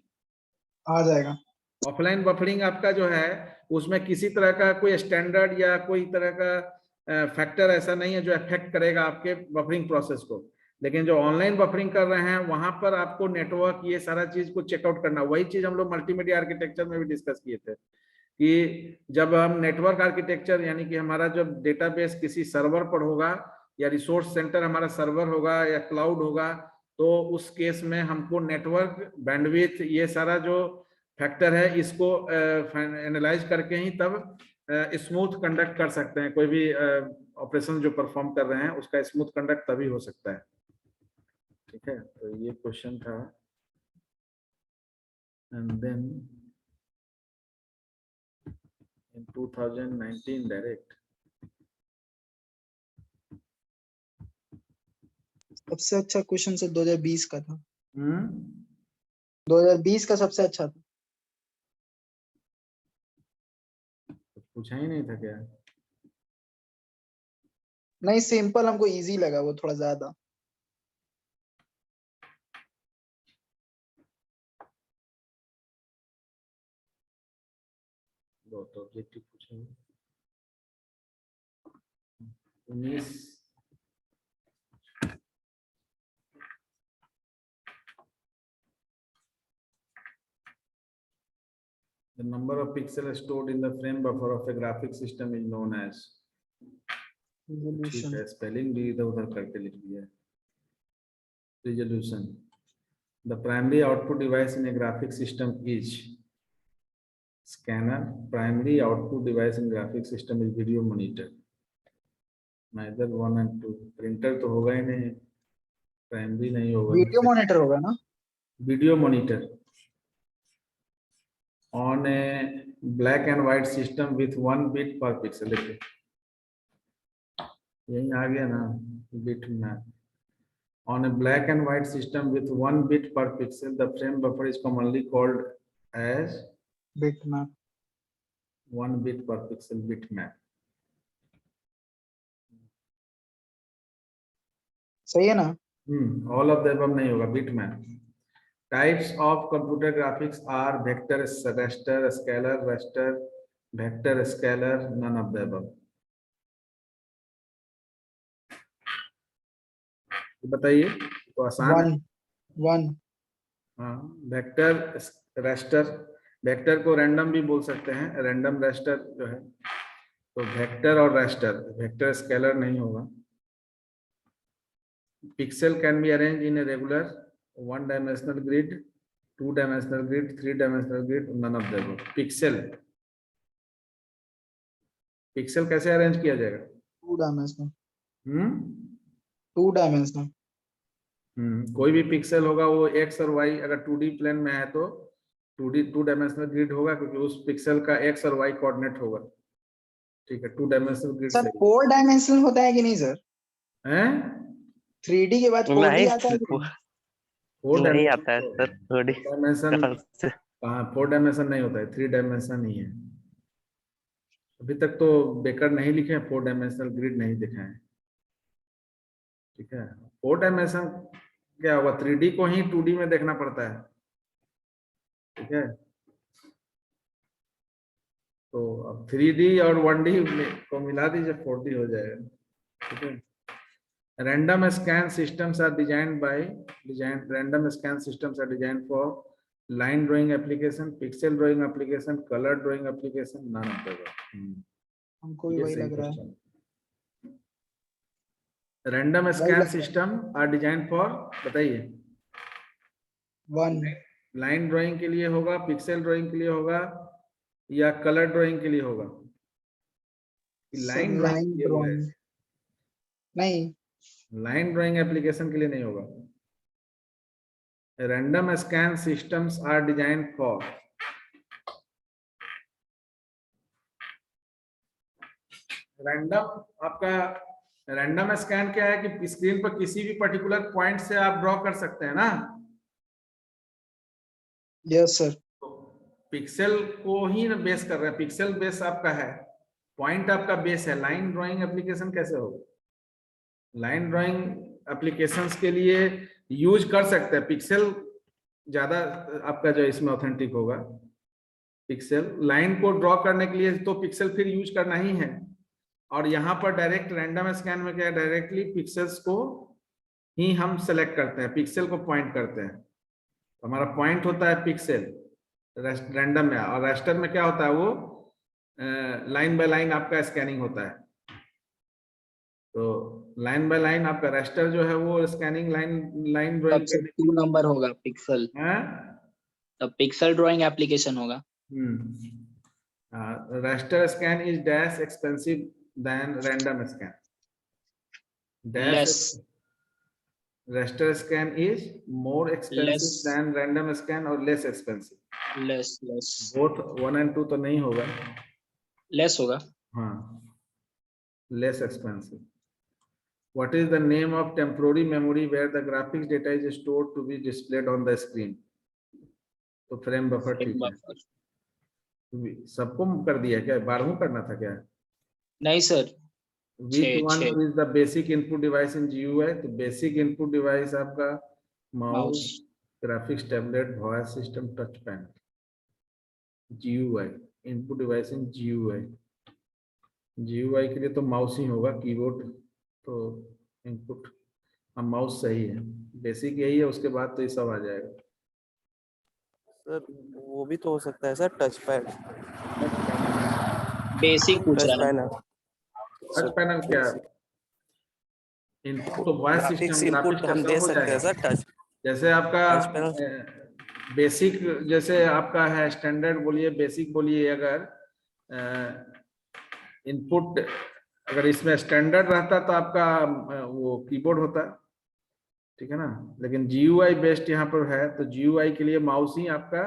आ जाएगा। ऑफलाइन बफरिंग आपका जो है उसमें किसी तरह का कोई स्टैंडर्ड या कोई तरह का फैक्टर ऐसा नहीं है जो अफेक्ट करेगा आपके बफरिंग प्रोसेस को। लेकिन जो ऑनलाइन बफरिंग कर रहे हैं वहां पर आपको नेटवर्क, ये सारा चीज को चेकआउट करना। वही चीज हम लोग मल्टीमीडिया आर्किटेक्चर में भी डिस्कस किए थे कि जब हम नेटवर्क आर्किटेक्चर, यानी कि हमारा जब डेटाबेस किसी सर्वर पर होगा या रिसोर्स सेंटर हमारा सर्वर होगा या क्लाउड होगा, तो उस केस में हमको नेटवर्क बैंडविड्थ, ये सारा जो फैक्टर है, इसको एनालाइज करके ही तब स्मूथ कंडक्ट कर सकते हैं। कोई भी ऑपरेशन जो परफॉर्म कर रहे हैं उसका स्मूथ कंडक्ट तभी हो सकता है, ठीक है। तो ये क्वेश्चन था। एंड देन in 2019 डायरेक्ट, सबसे अच्छा क्वेश्चन सर 2020 का था। 2020 2020 का सबसे अच्छा था। पूछा ही नहीं था क्या। नहीं, सिंपल हमको इजी लगा वो थोड़ा ज्यादा। बहुत ऑब्जेक्टिव पूछेंगे। 19 The number of pixels stored in the frame buffer of a graphic system is known as। ठीक Resolution। है, स्पेलिंग भी इधर उधर करके लिख दिया है। Resolution, the primary output device in a graphic system is scanner, primary output device in graphic system is video monitor। neither 1 and 2, printer तो होगा ही नहीं, प्राइमरी नहीं होगा। वीडियो मॉनिटर होगा ना। Video monitor on a black and white system with 1 bit per pixel। देखिए यही आ गया ना, bit map. On a black and white system with 1 bit per pixel, the frame buffer is commonly called as bitmap. 1 bit per pixel bitmap। सही है ना। all of the above नहीं होगा, bitmap। Types of computer graphics are vector, raster, scalar, raster, vector, scalar, none of the above। बताइए, तो आसान। One. हाँ, vector, raster, vector को रैंडम भी बोल सकते हैं, रैंडम रेस्टर जो है। तो वेक्टर और रेस्टर, वेक्टर स्केलर नहीं होगा। Pixel can be arrange in a regular 1 dimensional grid, 2 dimensional grid, 3 dimensional grid, none of the above. Pixel, pixel कैसे अरेंज किया जाएगा? 2 डायमेंशनल। हम्म 2 डायमेंशनल। कोई भी पिक्सेल होगा वो एक्स और वाई, अगर 2D प्लेन में है तो 2 डायमेंशनल ग्रिड होगा, क्योंकि उस पिक्सेल का एक्स और वाई कोऑर्डिनेट होगा। ठीक है, 2 डायमेंशनल ग्रिड सर सही 4 डायमेंशनल होता है कि नहीं सर? है। 3D के बाद 4D नहीं आता है कि नहीं? 4 नहीं आता है सर, थोड़ी डायमेंशन कहाँ से? कहाँ, 4 डायमेंशन नहीं होता है, 3 डायमेंशन ही है। अभी तक तो बेकर नहीं लिखे हैं, 4 डायमेंशनल ग्रिड नहीं दिखा है। ठीक है, 4 डायमेंशन क्या होगा, 3D को ही 2D में देखना पड़ता है। ठीक है, तो अब 3D और 1D को मिला दीजिए, 4D हो जाएगा। ठीक है, random scan systems are designed random scan systems are designed for line drawing application, pixel drawing application, color drawing application, none of the above। हमको भी वही लग रहा है। रैंडम वही स्कैन लग रहा है। सिस्टम आर डिजाइन फॉर, बताइए, 1 लाइन ड्राइंग के लिए होगा, पिक्सेल ड्राइंग के लिए होगा, या कलर ड्राइंग के लिए होगा? सर लाइन ड्राइंग नहीं, लाइन ड्राइंग एप्लीकेशन के लिए नहीं होगा। Random scan systems are design for, random आपका रैंडम स्कैन क्या है कि स्क्रीन पर किसी भी पर्टिकुलर पॉइंट से आप ड्रॉ कर सकते हैं ना। Yes sir. पिक्सेल को ही बेस कर रहे हैं, पिक्सेल बेस आपका है, पॉइंट आपका बेस है। लाइन ड्राइंग एप्लीकेशन कैसे होगा? लाइन ड्राइंग एप्लीकेशंस के लिए यूज कर सकते हैं, पिक्सेल ज्यादा आपका जो इसमें ऑथेंटिक होगा। पिक्सेल लाइन को ड्रॉ करने के लिए तो पिक्सेल फिर यूज करना ही है, और यहाँ पर डायरेक्ट रैंडम स्कैन में क्या है, डायरेक्टली पिक्सेल्स को ही हम सेलेक्ट करते हैं, पिक्सेल को पॉइंट करते हैं। तो हमारा पॉइंट होता है पिक्सेल रैंडम में, और रेस्टर में क्या होता है, वो लाइन बाय लाइन आपका स्कैनिंग होता है। तो लाइन बाय लाइन आपका रेस्टर जो है वो स्कैनिंग लाइन ड्राइंग सबसे 2 नंबर होगा पिक्सल, है। तब पिक्सल ड्राइंग एप्लीकेशन होगा। Raster scan is dash expensive than random scan. Less. Raster scan is more expensive Less. than random scan or less expensive? Less Both 1 and 2 तो नहीं होगा। Less होगा। हाँ, less expensive. What is the name of temporary memory where the graphics data is stored to be displayed on the screen? तो frame buffer ठीक है। सबको कर दिया क्या, 12वां करना था क्या? नहीं sir, Which one is the basic input device in GUI? तो basic input device आपका mouse, graphics tablet, voice system, touch panel. GUI input device in GUI, GUI के लिए तो माउस ही होगा, कीबोर्ड तो इनपुट। अब माउस सही है, बेसिक यही है, उसके बाद तो ये सब आ जाएगा। सर वो भी तो हो सकता है सर, टच पैड, बेसिक पूछ टच रहा है। पैनल। टच पैनल क्या इनपुट, तो voice graphics system, input graphics हम दे सकते हैं सर, टच जैसे आपका टच पैनल। बेसिक, जैसे आपका है स्टैंडर्ड बोलिए, बेसिक बोलिए, अगर इनपुट अगर इसमें स्टैंडर्ड रहता तो आपका वो कीबोर्ड होता, ठीक है ना। लेकिन GUI बेस्ड यहाँ पर है, तो GUI के लिए माउस ही आपका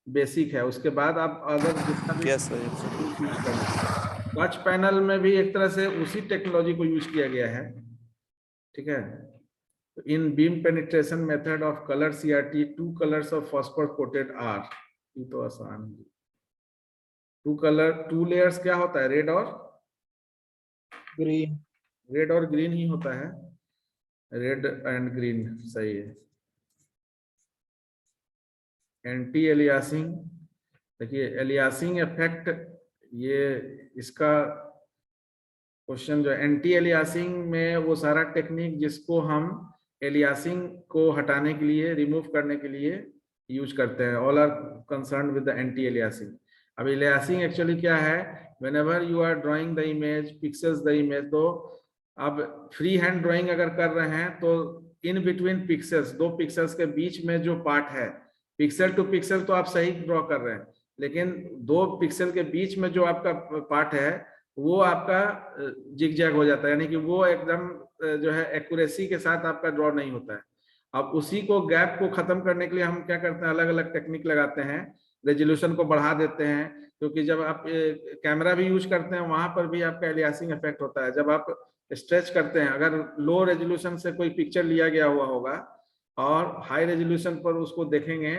बेसिक है। उसके बाद आप अगर जितना भी यस सर, टच पैनल में भी एक तरह से उसी टेक्नोलॉजी को यूज किया गया है, ठीक है। In beam penetration method of color CRT, 2 colors of phosphor coated are, ये तो आसान है। 2 layers क्या होता है, रेड और ग्रीन। रेड और ग्रीन ही होता है, रेड एंड ग्रीन, सही है। एंटी एलियासिंग, देखिए एलियासिंग इफेक्ट, ये इसका क्वेश्चन जो एंटी एलियासिंग में वो सारा टेक्निक जिसको हम एलियासिंग को हटाने के लिए, रिमूव करने के लिए यूज करते हैं, all are concern with the anti aliasing. अब एलियासिंग एक्चुअली क्या है, whenever you are drawing the image, pixels the image, तो अब फ्री हैंड ड्राइंग अगर कर रहे हैं तो इन बिटवीन पिक्सेल्स, दो पिक्सेल्स के बीच में जो पार्ट है, पिक्सल टू पिक्सल तो आप सही ड्रॉ कर रहे हैं, लेकिन दो पिक्सल के बीच में जो आपका पार्ट है वो आपका जिग जैग हो जाता है, यानी कि वो एकदम जो है एक्यूरेसी के साथ आपका ड्रॉ नहीं होता है। अब उसी को गैप को खत्म करने के लिए हम क्या करते हैं, अलग अलग टेक्निक लगाते हैं, रेजोल्यूशन को बढ़ा देते हैं, क्योंकि जब आप कैमरा भी यूज करते हैं वहां पर भी आपका एलियासिंग इफेक्ट होता है। जब आप स्ट्रेच करते हैं, अगर लो रेजोल्यूशन से कोई पिक्चर लिया गया हुआ होगा और हाई रेजोल्यूशन पर उसको देखेंगे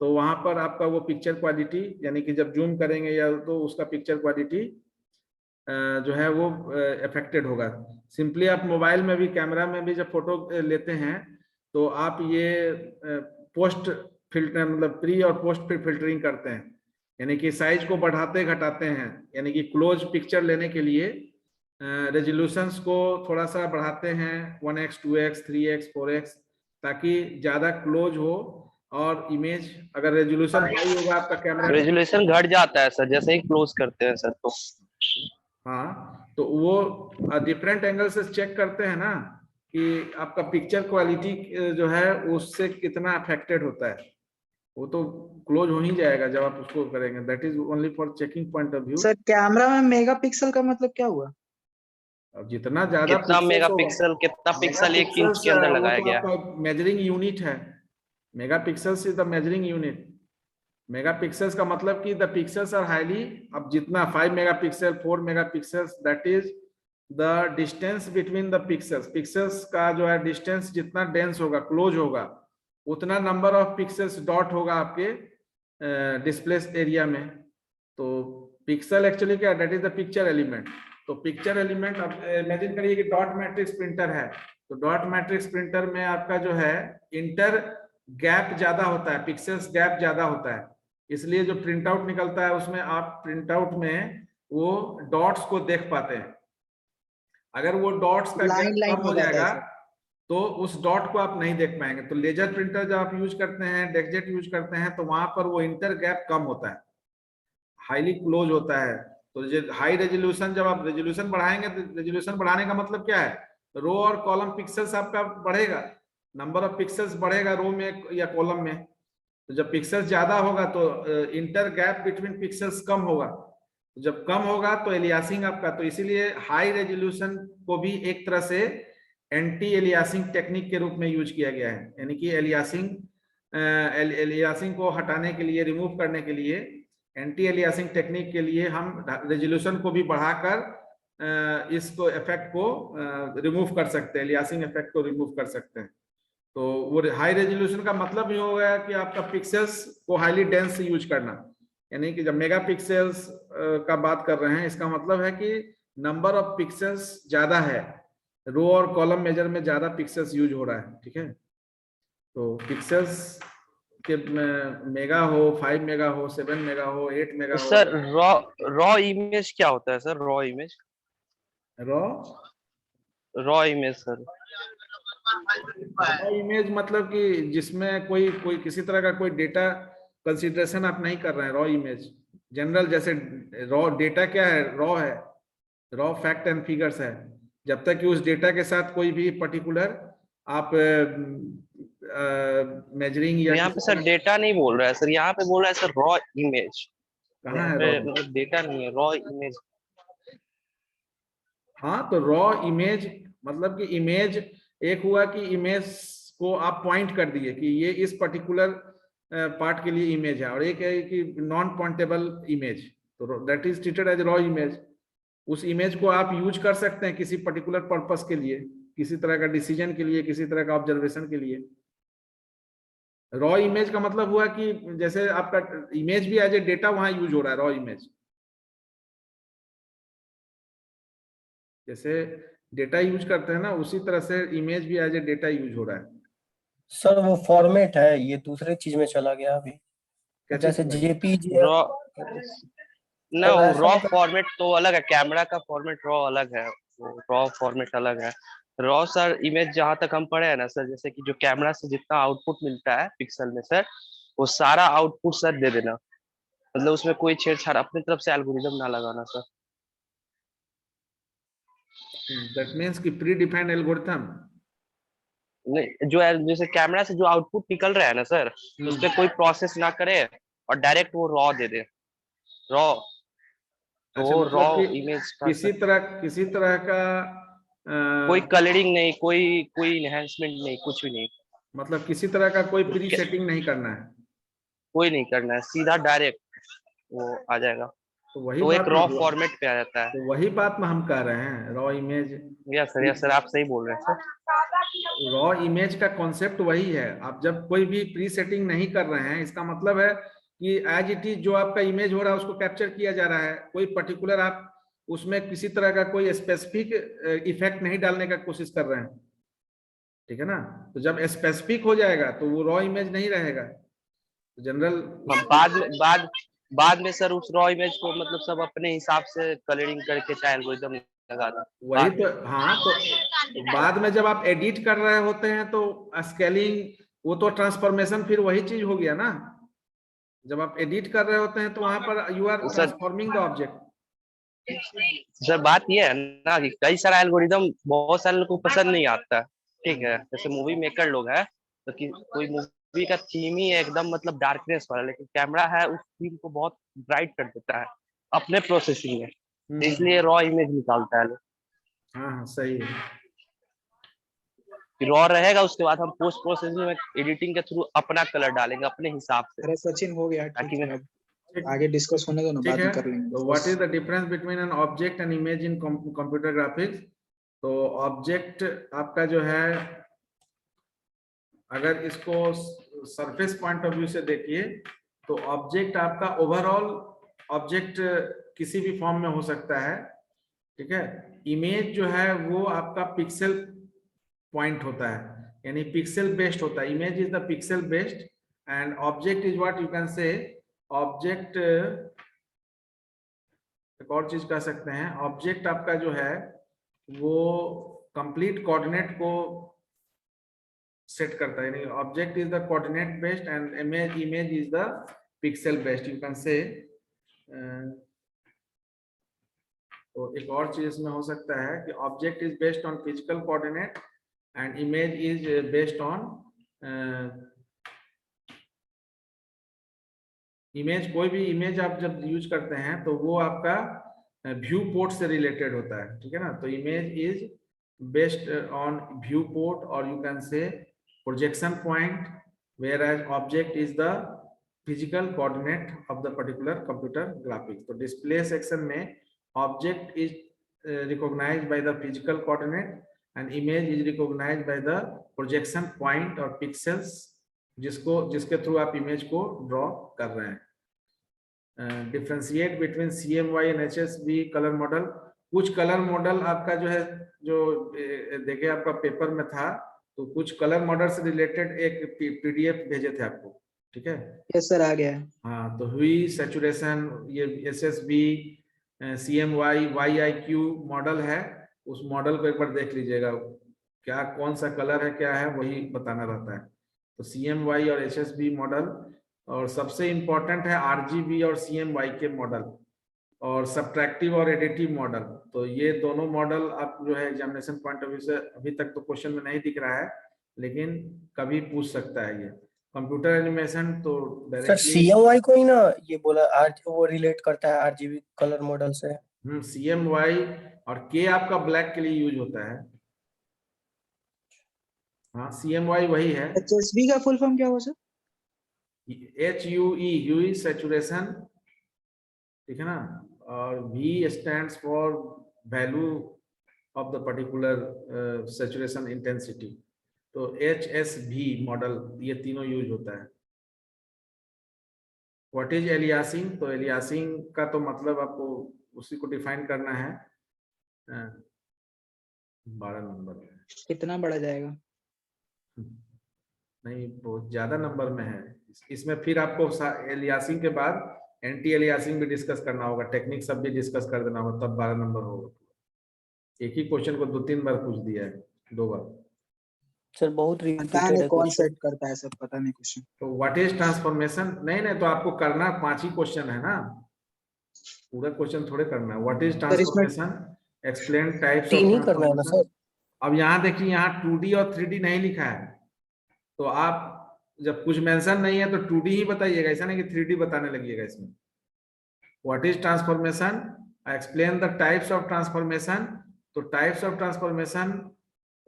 तो वहां पर आपका वो पिक्चर क्वालिटी, यानी कि जब जूम करेंगे या तो उसका पिक्चर क्वालिटी जो है वो अफेक्टेड होगा। सिंपली आप मोबाइल में भी, कैमरा में भी जब फोटो लेते हैं तो आप ये पोस्ट फिल्टर, मतलब प्री और पोस्ट फिल्टरिंग करते हैं, यानी कि साइज को बढ़ाते घटाते हैं, यानी कि क्लोज पिक्चर लेने के लिए रेजोल्यूशंस को थोड़ा सा बढ़ाते हैं 1x 2x 3x 4x, ताकि ज्यादा क्लोज हो और इमेज, अगर रेजोल्यूशन हाई होगा आपका कैमरा, रेजोल्यूशन घट जाता है सर जैसे ही क्लोज करते हैं सर तो। हाँ तो वो डिफरेंट एंगल से चेक करते हैं ना कि आपका पिक्चर क्वालिटी जो है उससे कितना अफेक्टेड होता है, वो तो क्लोज हो ही जाएगा जब आप उसको करेंगे। That is only for checking point of view. Sir camera में मेगापिक्सल का मतलब क्या हुआ? अब जितना ज्यादा कितना मेगापिक्सल, कितना पिक्सल एक इंच के अंदर लगाया वो तो गया। आपका मेजरिंग यूनिट है। Megapixels is the measuring unit. Megapixels का मतलब कि द पिक्सल्स आर हाईली, अब जितना 5 megapixel 4 megapixels, that is the distance between the pixels. Pixels का जो है डिस्टेंस जितना डेंस होगा, क्लोज होगा, उतना नंबर ऑफ पिक्सल्स डॉट होगा आपके डिस्प्ले एरिया में। तो पिक्सल एक्चुअली क्या है, that is the picture element. तो पिक्चर एलिमेंट, अब इमेजिन करिए कि डॉट मैट्रिक्स प्रिंटर है, तो डॉट मैट्रिक्स प्रिंटर में आपका जो है इंटर गैप ज्यादा होता है, पिक्सल्स गैप ज्यादा होता है, इसलिए जो प्रिंट आउट निकलता है उसमें आप प्रिंट आउट में वो डॉट्स को देख पाते हैं। अगर वो डॉट्स का लाइन गैप लाइन कम हो हो जाता है जाएगा सर। तो उस डॉट को आप नहीं देख पाएंगे। तो लेजर प्रिंटर जब आप यूज करते हैं, डेक्सजेट यूज करते हैं, तो वहां पर वो इंटर गैप कम होता है, हाईली क्लोज होता है। तो हाई रेजोल्यूशन, जब आप रेजोल्यूशन बढ़ाएंगे तो रेजोल्यूशन बढ़ाने का मतलब क्या है, रो और कॉलम पिक्सल्स आपका बढ़ेगा, नंबर ऑफ पिक्सल्स बढ़ेगा रो में या कॉलम में। तो जब पिक्सल्स ज्यादा होगा तो इंटर गैप बिटवीन पिक्सल्स कम होगा, तो जब कम होगा तो एलियासिंग आपका, तो इसीलिए हाई रेजोल्यूशन को भी एक तरह से एंटी एलियासिंग टेक्निक के रूप में यूज किया गया है। यानी कि एलियासिंग को हटाने के लिए, रिमूव करने के लिए, एंटी एलियासिंग टेक्निक के लिए हम रेजोल्यूशन को भी बढ़ाकर इसको इफेक्ट को रिमूव कर सकते हैं, एलियासिंग इफेक्ट को रिमूव कर सकते हैं। तो वो हाई रेजोल्यूशन का मतलब ये हो गया कि आपका पिक्सेल्स को हाईली डेंस यूज करना, यानी कि जब मेगापिक्सेल्स का बात कर रहे हैं, इसका मतलब है कि नंबर ऑफ पिक्सेल्स ज्यादा है, रो और कॉलम मेजर में ज्यादा पिक्सेल्स यूज हो रहा है। ठीक है, तो पिक्सेल्स के मेगा हो, 5 मेगा हो, 7 मेगा हो, 8 मेगा हो। सर रॉ इमेज क्या होता है sir? Raw image, raw raw image sir. Image मतलब कि जिसमें कोई कोई किसी तरह का कोई डेटा कंसीडरेशन आप नहीं कर रहे हैं। रॉ इमेज जनरल, जैसे रॉ डेटा क्या है, रॉ है, रॉ फैक्ट एंड फिगर्स है। जब तक कि उस डेटा के साथ कोई भी पर्टिकुलर आप मेजरिंग या यहाँ पे सर डेटा नहीं बोल रहा है सर, यहाँ पे बोल रहा है सर रॉ इमेज। कहाँ यहाँ है पे रॉ? मतलब डेटा नहीं है, रॉ इमेज। हाँ, तो रॉ इमेज मतलब कि इमेज एक हुआ कि इमेज को आप पॉइंट कर दिए कि ये इस पर्टिकुलर पार्ट के लिए इमेज है, और एक है कि नॉन पॉइंटेबल इमेज, तो that is treated as raw image. उस इमेज को आप यूज कर सकते हैं किसी पर्टिकुलर पर्पस के लिए, किसी तरह का डिसीजन के लिए, किसी तरह का ऑब्जर्वेशन के लिए। रॉ इमेज का मतलब हुआ कि जैसे आपका इमेज भी एज ए डेटा वहां यूज हो रहा है, रॉ इमेज जैसे डेटा यूज करते हैं ना, उसी तरह से इमेज भी एज ए डेटा यूज हो रहा है। सर वो फॉर्मेट है, ये दूसरे चीज में चला गया अभी, क्या जैसे चीज? जेपीजी। रॉ ना, ऐसा रॉ मतलब फॉर्मेट तो अलग है, कैमरा का फॉर्मेट रॉ अलग है, रॉ फॉर्मेट अलग है। रॉ सर इमेज जहां तक हम पढ़े हैं ना सर, जैसे कि जो कैमरा से जितना आउटपुट मिलता है पिक्सल में सर, वो सारा आउटपुट सर दे देना, मतलब उसमें कोई छेड़छाड़ अपनी तरफ से एल्गोरिदम ना लगाना सर। दैट मीन्स कि प्री डिफाइंड एल्गोरिथम। नहीं, जो जैसे कैमरा से जो आउटपुट निकल रहा है ना सर, उस पर कोई प्रोसेस ना करे और डायरेक्ट वो रॉ दे दे, रॉ। तो अच्छा, वो रॉ मतलब कि इमेज का किसी तरह का कोई कलरिंग नहीं, कोई इनहेंसमेंट नहीं, कुछ भी नहीं, मतलब किसी तरह का कोई प्री क्या- सेटिंग नहीं करना है। कोई नहीं करना है, सीधा डायरेक्ट वो आ जाएगा। तो वही तो एक बात रॉ फॉर्मेट पे आ जाता है। तो वही बात में हम कह रहे हैं, रॉ इमेज। यस सर, आप सही बोल रहे हैं सर। रॉ इमेज का कॉन्सेप्ट वही है। आप जब कोई भी प्री सेटिंग नहीं कर रहे हैं, इसका मतलब है कि एज इट इज जो आपका इमेज हो रहा है उसको कैप्चर किया जा रहा है। कोई पर्टिकुलर आप उसमें किसी तरह का कोई स्पेसिफिक इफेक्ट नहीं डालने का कोशिश कर रहे हैं, ठीक है ना। तो जब स्पेसिफिक हो जाएगा तो वो रॉ इमेज नहीं रहेगा। जनरल बाद में सर उस रॉ इमेज को मतलब सब अपने हिसाब से कलरिंग करके चाहे एल्गोरिदम लगा दो वही बाद तो। में। हाँ, तो बाद में जब आप एडिट कर रहे होते हैं तो स्केलिंग, वो तो ट्रांसफॉर्मेशन फिर वही चीज हो गया ना। जब आप एडिट कर रहे होते हैं तो वहां पर you are sir transforming the object. Sir बात ये है ना कि कई सारा एल्गोरिदम बहुत सारे लोगों को पसंद नहीं आता, ठीक है। जैसे मूवी मेकर लोग हैं, तो कि कोई मूवी का थीम ही है एकदम मतलब डार्कनेस वाला, लेकिन कैमरा है उस थीम को बहुत ब्राइट कर देता है अपने प्रोसेसिंग में, तो इसलिए रॉ इमेज निकालता है लोग। हाँ हाँ, सही है। रॉ रहेगा, उसके बाद हम पोस्ट प्रोसेसिंग में एडिटिंग के थ्रू अपना कलर डालेंगे अपने हिसाब से, अरे सचिन हो गया, ठीक ताकि है, अब आगे डिस्कस होने दो ना, ठीक बाद है। में कर लेंगे तो what is discuss। The difference between an object and image in computer graphics. तो ऑब्जेक्ट आपका जो है, अगर इसको सरफेस पॉइंट ऑफ व्यू से देखिए तो ऑब्जेक्ट आपका ओवरऑल ऑब्जेक्ट किसी भी फॉर्म में हो सकता है, ठीक है। इमेज जो है वो आपका पिक्सल पॉइंट होता है, यानी पिक्सल बेस्ड होता है। Image is the pixel based and object is what you can से ऑब्जेक्ट। एक और चीज कह सकते हैं, ऑब्जेक्ट आपका जो है वो कंप्लीट कोऑर्डिनेट को सेट करता है, यानी object is the coordinate based and image is the pixel based, you can से। तो एक और चीज इसमें हो सकता है कि object is based on physical coordinate and image is based on image. कोई भी इमेज आप जब यूज करते हैं तो वो आपका व्यू पोर्ट से रिलेटेड होता है, ठीक है ना। तो image is based on viewport और you can say projection point, whereas object is the physical coordinate of the particular computer graphics. तो डिस्प्ले सेक्शन में object is recognized by the physical coordinate and image is recognized by the projection point और pixels, जिसके through आप image को draw कर रहे हैं। Differentiate between CMY and HSV colour model. कुछ कलर मॉडल आपका जो है, जो देखे आपका पेपर में था, तो कुछ कलर मॉडल से रिलेटेड एक PDF भेजे थे आपको, ठीक है। यस सर, आ गया है। हाँ, तो हुई सैचुरेशन, ये SSV CMY YIQ मॉडल है, उस मॉडल को एक बार देख लीजिएगा, क्या कौन सा कलर है क्या है वही बताना रहता है। तो CMY और HSV मॉडल, और सबसे इम्पोर्टेंट है RGB और CMY के मॉडल, और सब्ट्रैक्टिव और एडिटिव मॉडल। तो ये दोनों मॉडल आप जो है एग्जामिनेशन पॉइंट ऑफ व्यू से अभी तक तो क्वेश्चन में नहीं दिख रहा है, लेकिन कभी पूछ सकता है ये। कंप्यूटर एनिमेशन तो सर डायरेक्टली CMY को ही ना ये बोला, वो रिलेट करता है RGB कलर मॉडल से। CMY और K आपका ब्लैक के लिए यूज होता है। हाँ, CMY वही है। HSV का फुल फॉर्म क्या हुआ सर? HUE ह्यूई सैचुरेशन, ठीक है ना। और V stands for value of the particular saturation intensity. तो HSV मॉडल, ये तीनों यूज होता है। What is aliasing. तो एलियासिंग का तो मतलब आपको उसी को डिफाइन करना है। 12 नंबर में कितना बढ़ा जाएगा? नहीं, बहुत ज्यादा नंबर में है। इसमें फिर आपको एलियासिंग के बाद एंटी एलियासिंग भी डिस्कस करना होगा, टेक्निक सब भी डिस्कस कर देना होगा, तब 12 नंबर होगा। एक ही क्वेश्चन को 2-3 बार पूछ दिया है, 2 बार। सर बहुत पता रिपीटेड नहीं है कौन क्वेश्चन। सेट करता है सर, पता नहीं क्वेश्चन। तो व्हाट इज ट्रांसफॉर्मेशन, नहीं नहीं, तो आपको करना 5 ही क्वेश्चन है ना, पूरा क्वेश्चन थोड़े करना है। व्हाट इज सर इसमें ट्रांसफॉर्मेशन, एक्सप्लेन टाइप्स ऑफ 3 ही करना है ना ट्रांसफॉर्मेशन। सर? अब यहाँ देखिए, यहाँ 2D और 3D नहीं लिखा है, तो आप जब कुछ मेंशन नहीं है तो 2D ही बताइएगा, ऐसा नहीं कि 3D बताने लगिएगा इसमें। What is transformation, explain the types of transformation. तो टाइप्स ऑफ ट्रांसफॉर्मेशन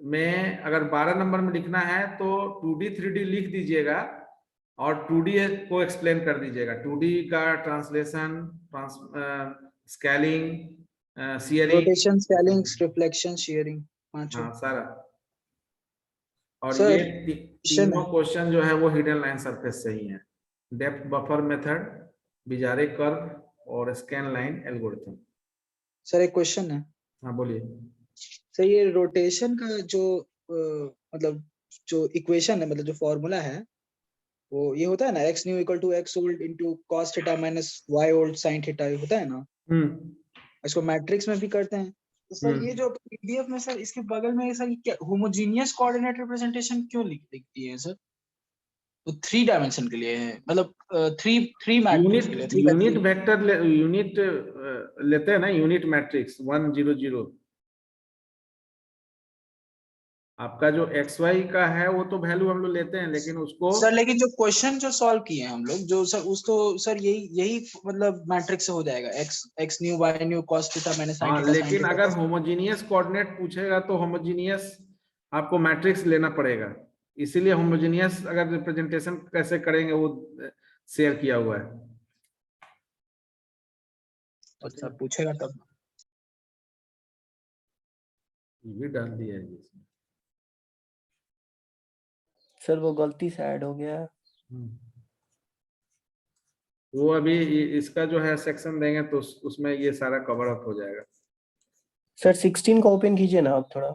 में अगर 12 नंबर में लिखना है तो 2D 3D लिख दीजिएगा और 2D को एक्सप्लेन कर दीजिएगा। 2D का translation, scaling, shearing, rotation, scaling, reflection, sharing, पांचों। हाँ सारा। और सर ये क्वेश्चन तीनों है क्वेश्चन जो है वो हिडन लाइन सरफेस से ही है। डेप्थ बफर मेथड, बिजारे कर्व और स्कैन लाइन एल्गोरिथम। सर, एक क्वेश्चन है। हाँ बोलिए। सर ये रोटेशन का जो मतलब जो इक्वेशन है, मतलब जो फॉर्मूला है, वो ये होता है ना, x new equal to x old into cos theta minus y old sin theta, ये होता है ना। हम्म इसको मैट्रिक्स में भी करते हैं। तो सर ये जो पीडीएफ में सर इसके बगल में सर क्या होमोजीनियस कोऑर्डिनेट रिप्रेजेंटेशन क्यों लिख दिए हैं सर? तो 3 डायमेंशन के लिए है, मतलब थ्री मैट्रिक्स के लिए, unit 3 by 3। Unit vector unit लेते हैं ना, यूनिट मैट्रिक्स 1 0 0। आपका जो एक्स वाई का है वो तो वैल्यू हम लोग लेते हैं, लेकिन उसको सर लेकिन जो क्वेश्चन जो सॉल्व किए हैं हम लोग, जो सर उसको सर यही यही मतलब मैट्रिक्स से हो जाएगा, x new y new cos theta minus sin हाँ, थीटा sin लेकिन थीटा अगर cos। होमोजीनियस कोऑर्डिनेट पूछेगा तो होमोजीनियस आपको मैट्रिक्स लेना पड़ेगा। इसीलिए होमोजीनियस अगर रिप्रेजेंटेशन कैसे करेंगे वो शेयर किया हुआ है। अच्छा, पूछेगा तब। ये भी डाल दिया है इसमें। सर वो गलती से ऐड हो गया है। वो अभी इसका जो है सेक्शन देंगे तो उसमें ये सारा कवर अप हो जाएगा। सर 16 को ओपन कीजिए ना आप थोड़ा।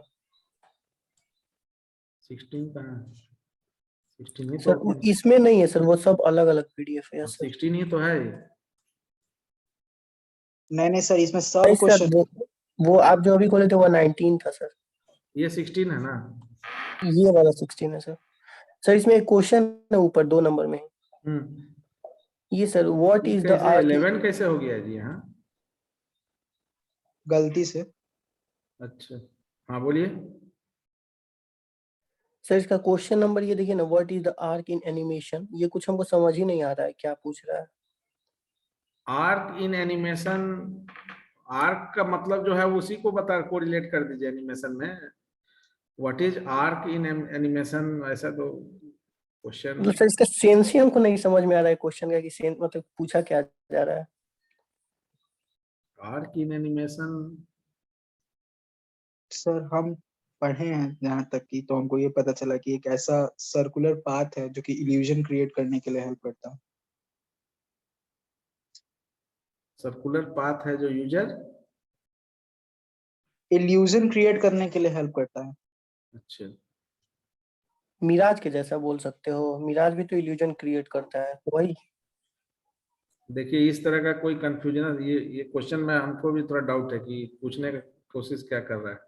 16 का 16 ही तो सर वो इसमें नहीं है सर, वो सब अलग अलग पीडीएफ है सर। 16 ही तो है। नहीं सर, इसमें सब नहीं सर, क्वेश्चन। वो आप जो अभी खोले थे वो 19 था सर। ये 16 है ना। ये वाला 16 है सर। सर इसमें एक क्वेश्चन है ऊपर 2 नंबर में। ये सर, व्हाट इज द कैसे आर्क? 11 कैसे हो गया जी? हाँ गलती से। अच्छा, हाँ बोलिए। सर इसका क्वेश्चन नंबर ये देखिए ना, what is the arc in animation. ये कुछ हमको समझ ही नहीं आ रहा है क्या पूछ रहा है। आर्क इन एनिमेशन, आर्क का मतलब जो है उसी को बता, कोरिलेट कर दीजिए एनिमेशन में। What is arc in animation, ऐसा तो क्वेश्चन। मतलब सर इसका सेंस ही हमको नहीं समझ में आ रहा है क्वेश्चन का, कि सेंस मतलब पूछा क्या जा रहा है। आर्क इन एनिमेशन, सर हम पढ़े हैं जहाँ तक कि, तो हमको ये पता चला कि एक ऐसा सर्कुलर पाथ है जो कि इल्यूजन क्रिएट करने के लिए हेल्प करता है। सर्कुलर पाथ है जो यूजर, इल्यूजन क्रिएट करने के लिए हेल्प करता है। अच्छा मिराज के जैसा बोल सकते हो, मिराज भी तो इल्यूजन क्रिएट करता है वही। देखिए इस तरह का कोई कंफ्यूजन है, ये क्वेश्चन में हमको भी थोड़ा डाउट है कि पूछने का कोशिश क्या कर रहा है।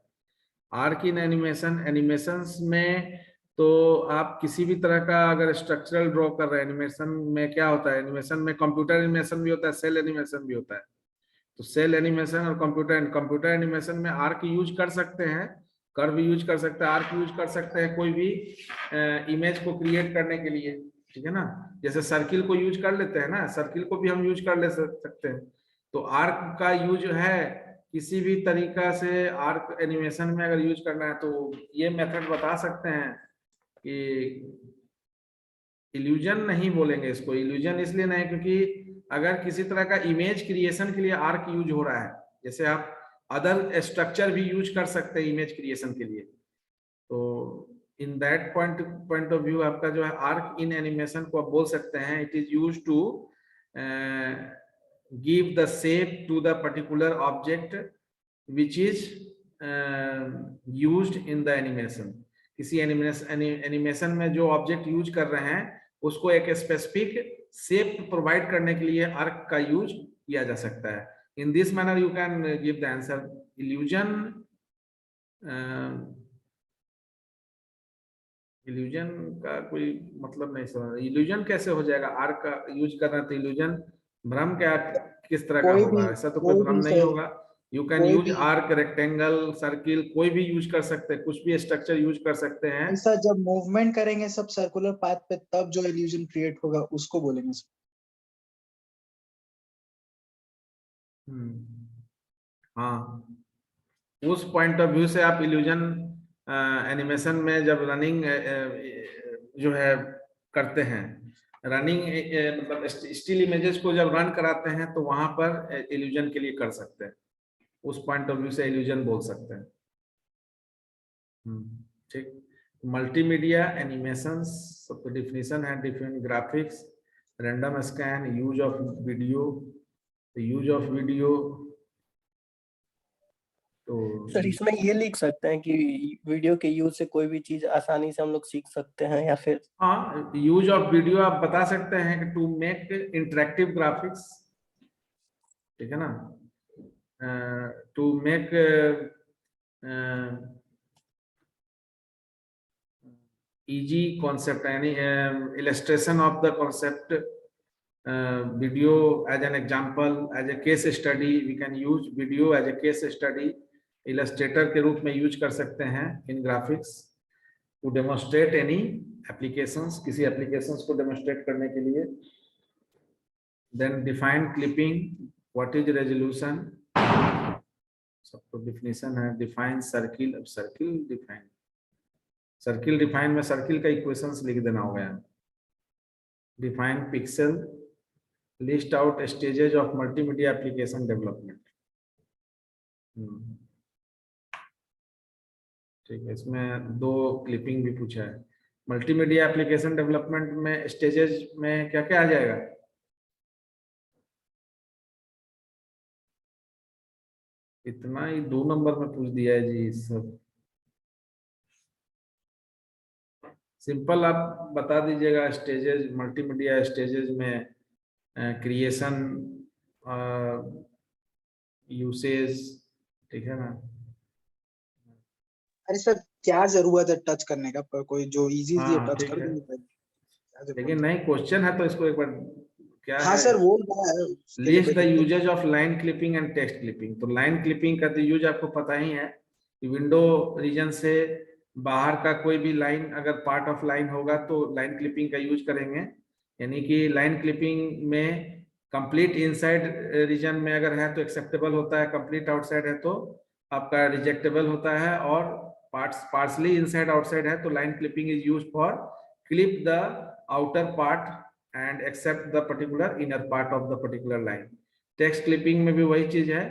आर्क इन एनिमेशन, एनिमेशंस में तो आप किसी भी तरह का अगर स्ट्रक्चरल ड्रॉ कर रहे हैं, एनिमेशन में क्या होता है, एनिमेशन में कंप्यूटर एनिमेशन भी होता है, सेल एनिमेशन भी होता है। तो सेल एनिमेशन और कंप्यूटर एनिमेशन में आर्क यूज कर सकते हैं, कर्व यूज कर सकते हैं, आर्क यूज कर सकते हैं कोई भी इमेज को क्रिएट करने के लिए, ठीक है ना। जैसे सर्किल को यूज कर लेते हैं ना, सर्किल को भी हम यूज कर ले सकते हैं। तो आर्क का यूज है किसी भी तरीका से, आर्क एनिमेशन में अगर यूज करना है तो ये मेथड बता सकते हैं कि इल्यूजन नहीं बोलेंगे इसको। इल्यूजन इसलिए नहीं क्योंकि अगर किसी तरह का इमेज क्रिएशन के लिए आर्क यूज हो रहा है, जैसे आप अदर स्ट्रक्चर भी यूज कर सकते हैं इमेज क्रिएशन के लिए, तो in that point of view आपका जो है आर्क इन एनिमेशन को आप बोल सकते हैं, it is use to give the shape to the particular object which is used in the animation. किसी एनिमेशन में जो ऑब्जेक्ट यूज कर रहे हैं उसको एक स्पेसिफिक शेप प्रोवाइड करने के लिए आर्क का यूज किया जा सकता है। In this manner you can give the answer. Illusion illusion का कोई मतलब नहीं समझ, इल्यूजन कैसे हो जाएगा? आर्क का यूज करना, तो इल्यूजन भ्रम क्या किस तरह का होगा? ऐसा तो कोई भ्रम नहीं होगा। यू कैन कोई यूज भी आर्क, रेक्टेंगल, सर्किल, कोई भी यूज कर सकते हैं, कुछ भी स्ट्रक्चर यूज कर सकते हैं। ऐसा जब मूवमेंट करेंगे सब सर्कुलर पाथ पे, तब जो इल्यूजन क्रिएट होगा उसको बोलेंगे सर। हाँ, उस पॉइंट ऑफ व्यू से आप इल्यूजन एनिमेशन में जब रनिंग जो है करते हैं, रनिंग मतलब स्टिल इमेजेस को जब रन कराते हैं, तो वहां पर इल्यूजन के लिए कर सकते हैं, उस पॉइंट ऑफ व्यू से इल्यूजन बोल सकते हैं। ठीक। मल्टीमीडिया एनिमेशंस सब डिफिनीशन है, different graphics, random scan, use of video, use of video तो सर इसमें ये लिख सकते हैं कि वीडियो के यूज से कोई भी चीज आसानी से हम लोग सीख सकते हैं, या फिर हाँ, यूज ऑफ वीडियो आप बता सकते हैं कि टू मेक इंटरेक्टिव ग्राफिक्स, ठीक है ना, टू मेक इजी कॉन्सेप्ट, यानी illustration of the concept, video as an example, as a case study, we can use video as a case study, illustrator के रूप में यूज कर सकते हैं in graphics, to demonstrate any applications, किसी applications को demonstrate करने के लिए। Then define clipping, what is resolution, सबको डिफिनीशन है। डिफाइन सर्किल, अब सर्किल डिफाइन, सर्किल डिफाइन में सर्किल का इक्वेशंस लिख देना होगा यहाँ। Define pixel, list out stages of multimedia application development. ठीक है, इसमें 2 क्लिपिंग भी पूछा है। मल्टीमीडिया एप्लीकेशन डेवलपमेंट में स्टेजेस में क्या क्या आ जाएगा? इतना ही 2 नंबर में पूछ दिया है जी सब। सिंपल आप बता दीजिएगा स्टेजेस, मल्टीमीडिया स्टेजेस में क्रिएशन, यूसेज, ठीक है ना। अरे सर क्या जरूरत है टच करने का, पर कोई जो इजी है हाँ टच ठीक कर है, देंगे। क्या जरूरत लेकिन है? नहीं क्वेश्चन है तो इसको एक बार क्या हाँ है, सर वो है, उसके लिए लिस्ट कोई द दिक्कत usages of line clipping and text clipping. तो लाइन क्लिपिंग का तो यूज आपको पता ही है कि विंडो रीजन से बाहर का कोई भी लाइन अगर पार्ट ऑफ लाइन होगा तो लाइन क्लिपिंग का यूज करेंगे, यानी कि लाइन क्लिपिंग में कंप्लीट इनसाइड रीजन में अगर है तो एक्सेप्टेबल होता है, कंप्लीट आउटसाइड है तो आपका रिजेक्टेबल होता है, और पार्सली इनसाइड आउटसाइड है तो line clipping is used for clip the outer part and accept the particular inner part of the particular line. Text clipping में भी वही चीज है,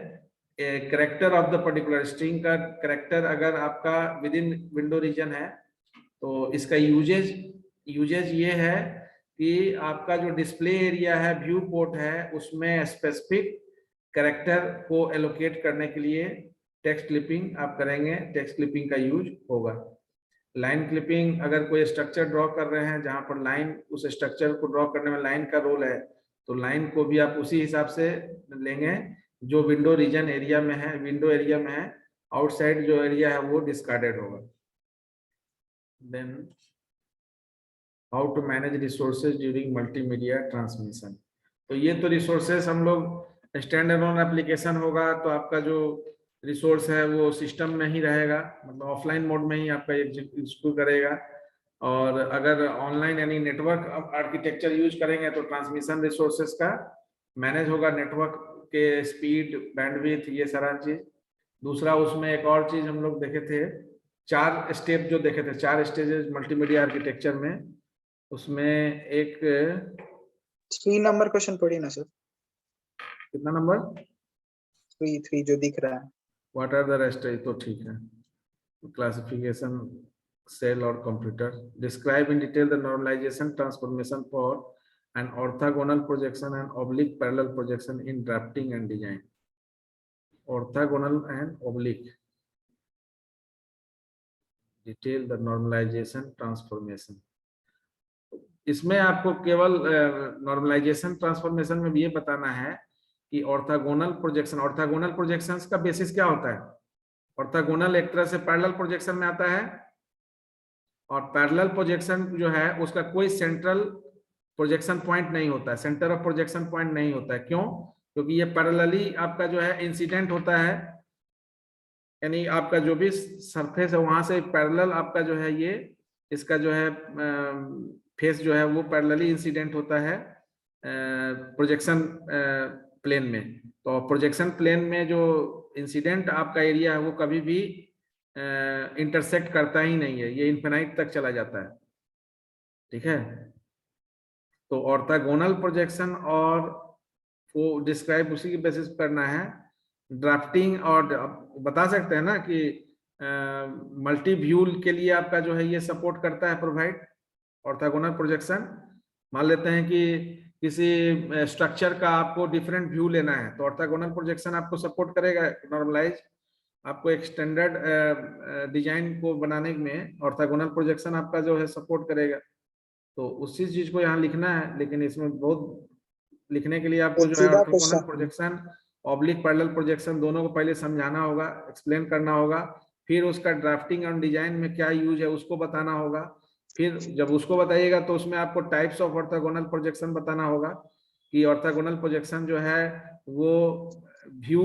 character of the particular string का करेक्टर अगर आपका विद इन विंडो रीजन है तो इसका यूजेज ये है कि आपका जो डिस्प्ले एरिया है, व्यू पोर्ट है, उसमें स्पेसिफिक करेक्टर को एलोकेट करने के लिए टेक्स्ट क्लिपिंग आप करेंगे, टेक्स्ट क्लिपिंग का यूज होगा। लाइन क्लिपिंग अगर कोई स्ट्रक्चर ड्रॉ कर रहे हैं जहां पर लाइन, उस स्ट्रक्चर को ड्रॉ करने में लाइन का रोल है, तो लाइन को भी आप उसी हिसाब से लेंगे जो विंडो रीजन एरिया में है, विंडो एरिया में है, आउटसाइड जो एरिया है वो डिस्कार्डेड होगा। Then how to manage resources during multimedia transmission. तो ये तो रिसोर्सेज हम लोग स्टैंड अलोन एप्लीकेशन होगा तो आपका जो रिसोर्स है वो सिस्टम में ही रहेगा, मतलब ऑफलाइन मोड में ही आपका एग्जीक्यूट करेगा, और अगर ऑनलाइन यानी नेटवर्क आर्किटेक्चर यूज करेंगे तो ट्रांसमिशन रिसोर्सेज का मैनेज होगा, नेटवर्क के स्पीड, बैंडविड्थ, ये सारा चीज। दूसरा उसमें एक और चीज हम लोग देखे थे, 4 स्टेप जो देखे थे, 4 स्टेजेस मल्टीमीडिया आर्किटेक्चर में, उसमें एक 3 नंबर क्वेश्चन पढ़ी ना सर, कितना नंबर 3 जो दिख रहा है। व्हाट आर द रेस्ट, तो ठीक है। क्लासिफिकेशन सेल और computer, describe in detail the normalisation transformation for an orthogonal projection and oblique parallel projection in drafting and design. Orthogonal and oblique, detail the normalisation transformation. इसमें आपको केवल normalisation transformation में भी ये बताना है कि ऑर्थोगोनल प्रोजेक्शन, ऑर्थोगोनल प्रोजेक्शंस का बेसिस क्या होता है? ऑर्थोगोनल एक तरह से पैरेलल प्रोजेक्शन में आता है, और पैरेलल प्रोजेक्शन जो है उसका कोई सेंट्रल प्रोजेक्शन पॉइंट नहीं होता है, सेंटर ऑफ प्रोजेक्शन पॉइंट नहीं होता है। क्यों? क्योंकि ये पैरेलली आपका जो है इंसिडेंट होता है, यानी आपका जो भी सरफेस है वहां से पैरेलल आपका जो है ये इसका जो है फेस जो है वो पैरेलली इंसिडेंट होता है प्रोजेक्शन प्लेन में। तो प्रोजेक्शन प्लेन में जो इंसिडेंट आपका एरिया है वो कभी भी इंटरसेक्ट करता ही नहीं है, ये इन्फिनाइट तक चला जाता है। ठीक है, तो ऑर्थोगोनल प्रोजेक्शन और वो डिस्क्राइब उसी के बेसिस पर करना है। ड्राफ्टिंग और बता सकते हैं ना कि मल्टी व्यू के लिए आपका जो है ये सपोर्ट करता है प्रोवाइड ऑर्थोगोनल प्रोजेक्शन। मान लेते हैं कि किसी स्ट्रक्चर का आपको डिफरेंट व्यू लेना है तो ऑर्थोगोनल प्रोजेक्शन आपको सपोर्ट करेगा। नॉर्मलाइज आपको एक स्टैंडर्ड डिजाइन को बनाने में ऑर्थोगोनल प्रोजेक्शन आपका जो है सपोर्ट करेगा। तो उसी चीज को यहाँ लिखना है, लेकिन इसमें बहुत लिखने के लिए आपको जो है सीधा orthogonal question projection oblique parallel projection दोनों को पहले समझाना होगा, एक्सप्लेन करना होगा, फिर उसका ड्राफ्टिंग और डिजाइन में क्या यूज है उसको बताना होगा। फिर जब उसको बताइएगा तो उसमें आपको टाइप्स ऑफ ऑर्थोगोनल प्रोजेक्शन बताना होगा कि ऑर्थोगोनल प्रोजेक्शन जो है वो व्यू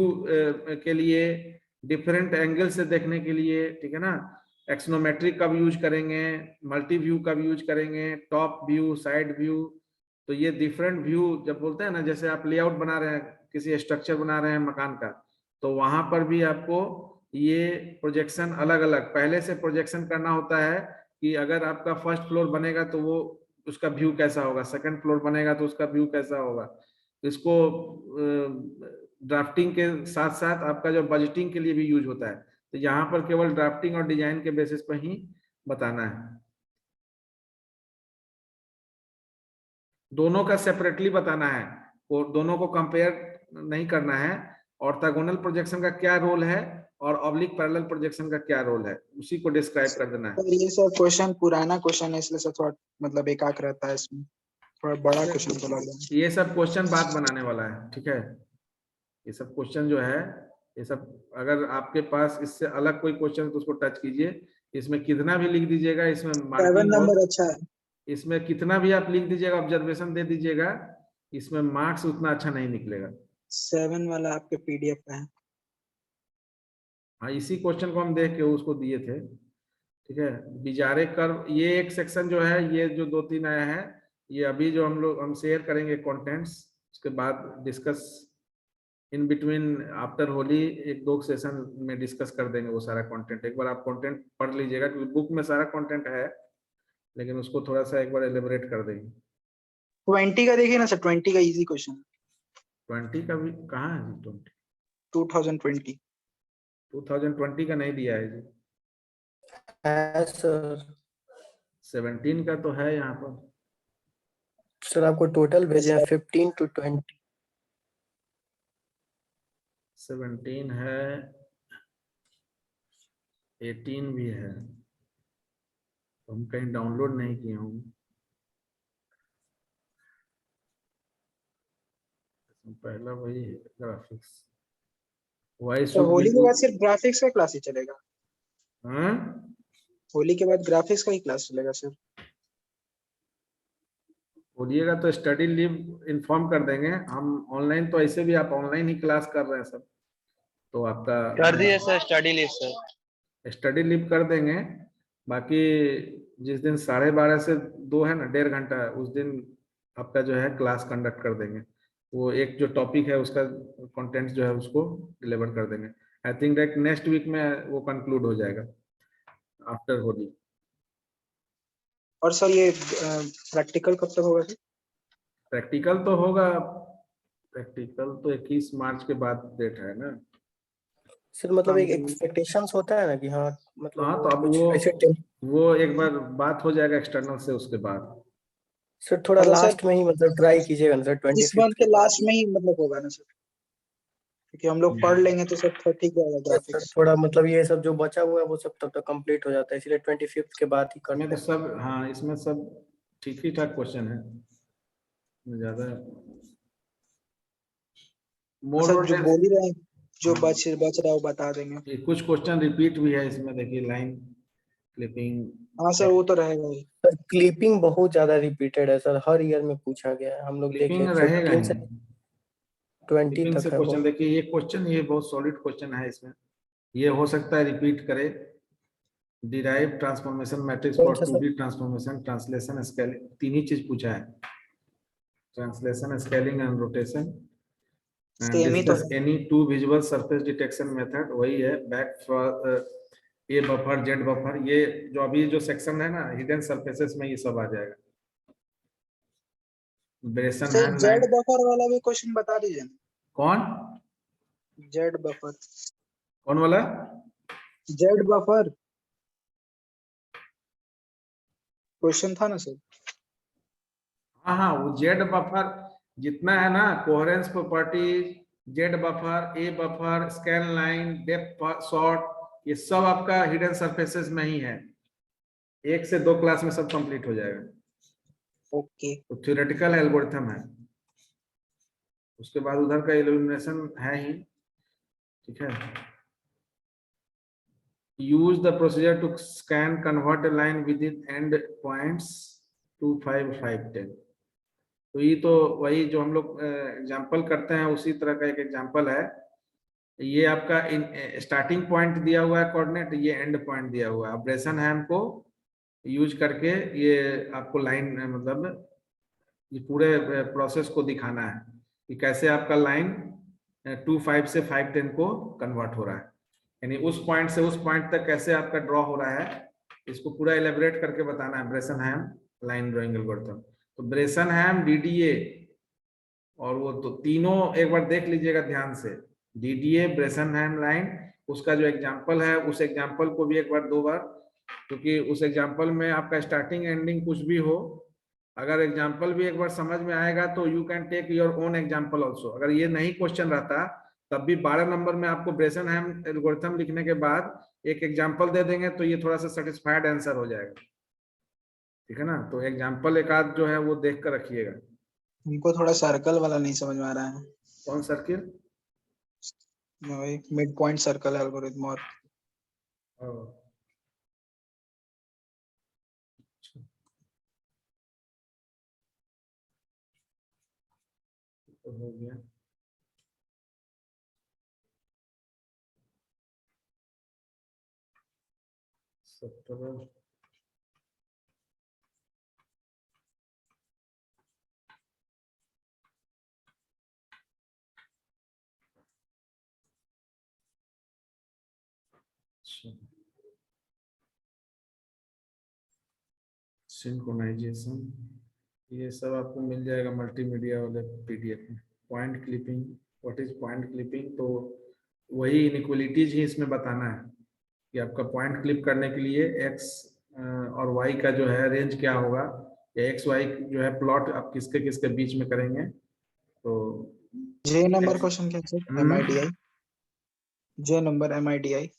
के लिए डिफरेंट एंगल से देखने के लिए, ठीक है ना, एक्सोनोमेट्रिक कब यूज करेंगे, मल्टी व्यू कब यूज करेंगे, टॉप व्यू, साइड व्यू। तो ये डिफरेंट व्यू जब बोलते हैं ना, जैसे आप लेआउट बना रहे हैं, किसी स्ट्रक्चर बना रहे हैं मकान का, तो वहां पर भी आपको ये प्रोजेक्शन अलग अलग पहले से प्रोजेक्शन करना होता है कि अगर आपका फर्स्ट फ्लोर बनेगा तो वो उसका व्यू कैसा होगा, सेकंड फ्लोर बनेगा तो उसका व्यू कैसा होगा। तो इसको ड्राफ्टिंग के साथ साथ आपका जो बजटिंग के लिए भी यूज होता है। तो यहाँ पर केवल ड्राफ्टिंग और डिजाइन के बेसिस पर ही बताना है, दोनों का सेपरेटली बताना है, और दोनों को कंपेयर नहीं करना है। ऑर्थोगोनल प्रोजेक्शन का क्या रोल है और ऑब्लिक पैरेलल प्रोजेक्शन का क्या रोल है, उसी को डिस्क्राइब कर देना है। सर ये सब क्वेश्चन पुराना क्वेश्चन है इसलिए सर थोड़ा मतलब एकाक रहता है इसमें, थोड़ा बड़ा क्वेश्चन तो लग रहा है। ये सब क्वेश्चन बात बनाने वाला है, ठीक है। ये सब क्वेश्चन जो है ये सब, अगर आपके पास इससे अलग कोई क्वेश्चन तो उसको टच कीजिए। इसमें कितना भी लिख दीजिएगा, इसमें 7 मार्किंग नंबर अच्छा है। इसमें कितना भी आप लिख दीजिएगा, ऑब्जर्वेशन दे दीजिएगा, इसमें मार्क्स उतना अच्छा नहीं निकलेगा। 7 वाला आपके पीडीएफ पे है। हाँ, इसी क्वेश्चन को हम देख के उसको दिए थे, ठीक है। बिजारे कर्व, ये एक सेक्शन जो है, ये जो 2-3 आया है, ये अभी जो हम शेयर करेंगे कंटेंट्स, उसके बाद discuss in between after Holi 1-2 session में डिस्कस कर देंगे वो सारा कंटेंट। एक बार आप कंटेंट पढ़ लीजिएगा, क्योंकि बुक में सारा कंटेंट है, लेकिन उसको थोड़ा सा एक बार एलिबरेट कर देंगे। 20 का देखिए ना सर, 20 का इजी क्वेश्चन 20 का भी कहाँ है जी? 2020 2020 का नहीं दिया है जी, है सर। 17 का तो है यहाँ पर। सर आपको टोटल भेजे हैं 15 to 20। 17 है, 18 भी है, तो हम कहीं डाउनलोड नहीं किए होंगे। पहला वही ग्राफिक्स, वाई तो होली के बाद सिर्फ ग्राफिक्स का क्लास ही चलेगा? हाँ, होली के बाद ग्राफिक्स का ही क्लास चलेगा सर? बोलिएगा तो स्टडी लीव इन्फॉर्म कर देंगे हम। ऑनलाइन तो ऐसे भी आप ऑनलाइन ही क्लास कर रहे हैं सब, तो आपका कर दिए sir study list sir. Study leave कर देंगे। बाकी जिस दिन 12:30 से 2 है ना, 1.5 घंटा है, उस दिन आपका जो है क्लास कंडक्ट कर देंगे। वो एक जो टॉपिक है उसका कंटेंट जो है उसको डिलीवर कर देंगे। I think that next week में वो कंक्लूड हो जाएगा आफ्टर होली। और सर ये प्रैक्टिकल कब तक होगा सर? प्रैक्टिकल तो होगा, प्रैक्टिकल तो 21 मार्च के बाद डेट है ना। सर मतलब एक एक्सपेक्टेशंस होता है ना कि हाँ मतलब हाँ, तो अब कुछ ऐसे वो एक बार बात हो जाएगा एक्सटर्नल से, उसके बाद सर थोड़ा मतलब सर लास्ट में ही मतलब ट्राई कीजिएगा ना सर, इस 25 मंथ के के बाद लास्ट में ही मतलब होगा ना सर? क्योंकि हम लोग पढ़ लेंगे तो सब ठीक रहेगा सर ग्राफिक्स। थोड़ा मतलब ये सब जो बचा हुआ है वो सब तब तक कंप्लीट हो जाता है, इसलिए 25 के बाद ही इसमें करते तो हैं। सब, हाँ इसमें सब ठीक ही ठाक क्वेश्चन है, ज्यादा मोर सर और जो बोल ही रहे हैं, जो हाँ, बच रहा है वो बता देंगे। कुछ क्वेश्चन रिपीट भी है इसमें, देखिए लाइन क्लिपिंग हाँ सर वो तो रहेगा ही। सर क्लिपिंग बहुत ज्यादा रिपीटेड है सर, हर ईयर में पूछा गया है, हम लोग देखे क्लिपिंग रहेगा 15 से ही। 20 क्लिपिंग से तक है क्वेश्चन बहुत। देखिए, ये क्वेश्चन ये बहुत सॉलिड क्वेश्चन है, इसमें ये हो सकता है रिपीट करे। डिराइव ट्रांसफॉर्मेशन मैट्रिक्स कौन फॉर सा sir? 2D transformation, translation, scaling, तीन ही चीज पूछा है। Translation, scaling and rotation. Same ही तो discuss any two visual surface detection method, वही है। Back for a buffer, z buffer, ये जो अभी जो सेक्शन है ना हिडन सरफेसेस में, ये सब आ जाएगा। Bresson sir hand Z line. Buffer वाला भी क्वेश्चन बता दीजिए ना। कौन जेड बफर, कौन वाला? जेड बफर क्वेश्चन था ना सर। हाँ हाँ, वो जेड बफर जितना है ना, कोहेरेंस प्रॉपर्टीज, जेड बफर, ए buffer, scan line, depth short, ये सब आपका हिडन सरफेसेस में ही है। 1 से 2 क्लास में सब कंप्लीट हो जाएगा। ओके तो थ्योरेटिकल एल्गोरिथम है, उसके बाद उधर का इल्यूमिनेशन है ही, ठीक है। Use the procedure to scan convert a line within end points 2, 5, 5, 10। तो ये तो वही जो हम लोग एग्जांपल करते हैं उसी तरह का एक एग्जांपल है। ये आपका स्टार्टिंग पॉइंट दिया हुआ है कोऑर्डिनेट, ये एंड पॉइंट दिया हुआ है। ब्रेसन हैम को यूज करके ये आपको लाइन मतलब ये पूरे प्रोसेस को दिखाना है कि कैसे आपका लाइन 2, 5 से 5, 10 को कन्वर्ट हो रहा है, यानी उस पॉइंट से उस पॉइंट तक कैसे आपका ड्रॉ हो रहा है, इसको पूरा एलेबरेट करके बताना है ब्रेसन हैम लाइन ड्राइंग एल्गोरिथम। तो ब्रेसन हैम, डीडीए और वो तो तीनों एक बार देख लीजिएगा ध्यान से। डीडीए, ब्रेसन हैम लाइन, उसका जो एग्जांपल है उस एग्जांपल को भी एक बार 2 बार, क्योंकि उस एग्जांपल में आपका स्टार्टिंग एंडिंग कुछ भी हो, अगर एग्जांपल भी एक बार समझ में आएगा तो you can take your own example also. अगर ये नहीं क्वेश्चन रहता तब भी 12 नंबर में आपको ब्रेसन हैम एल्गोरिथम लिखने के बाद एक एग्जांपल दे देंगे तो ये थोड़ा सा सेटिस्फाइड आंसर हो जाएगा, ठीक है ना। तो एग्जांपल एक आध जो है वो देख कर रखिएगा। हमको थोड़ा सर्कल वाला नहीं समझ में आ रहा है। कौन सर्किल? वही मिड पॉइंट सर्कल एल्गोरिथम और तो हो गया। सत्रह सिंक्रोनाइजेशन, ये सब आपको मिल जाएगा मल्टीमीडिया वाले पीडीएफ में। Point clipping, what is point clipping, तो वही इनइक्वालिटीज ही इसमें बताना है कि आपका पॉइंट क्लिप करने के लिए एक्स और वाई का जो है रेंज क्या होगा, या एक्स वाई जो है प्लॉट आप किसके किसके बीच में करेंगे। तो जे नंबर क्वेश्चन क्या सर? एमआईडीआई, जे नंबर एमआईडीआई,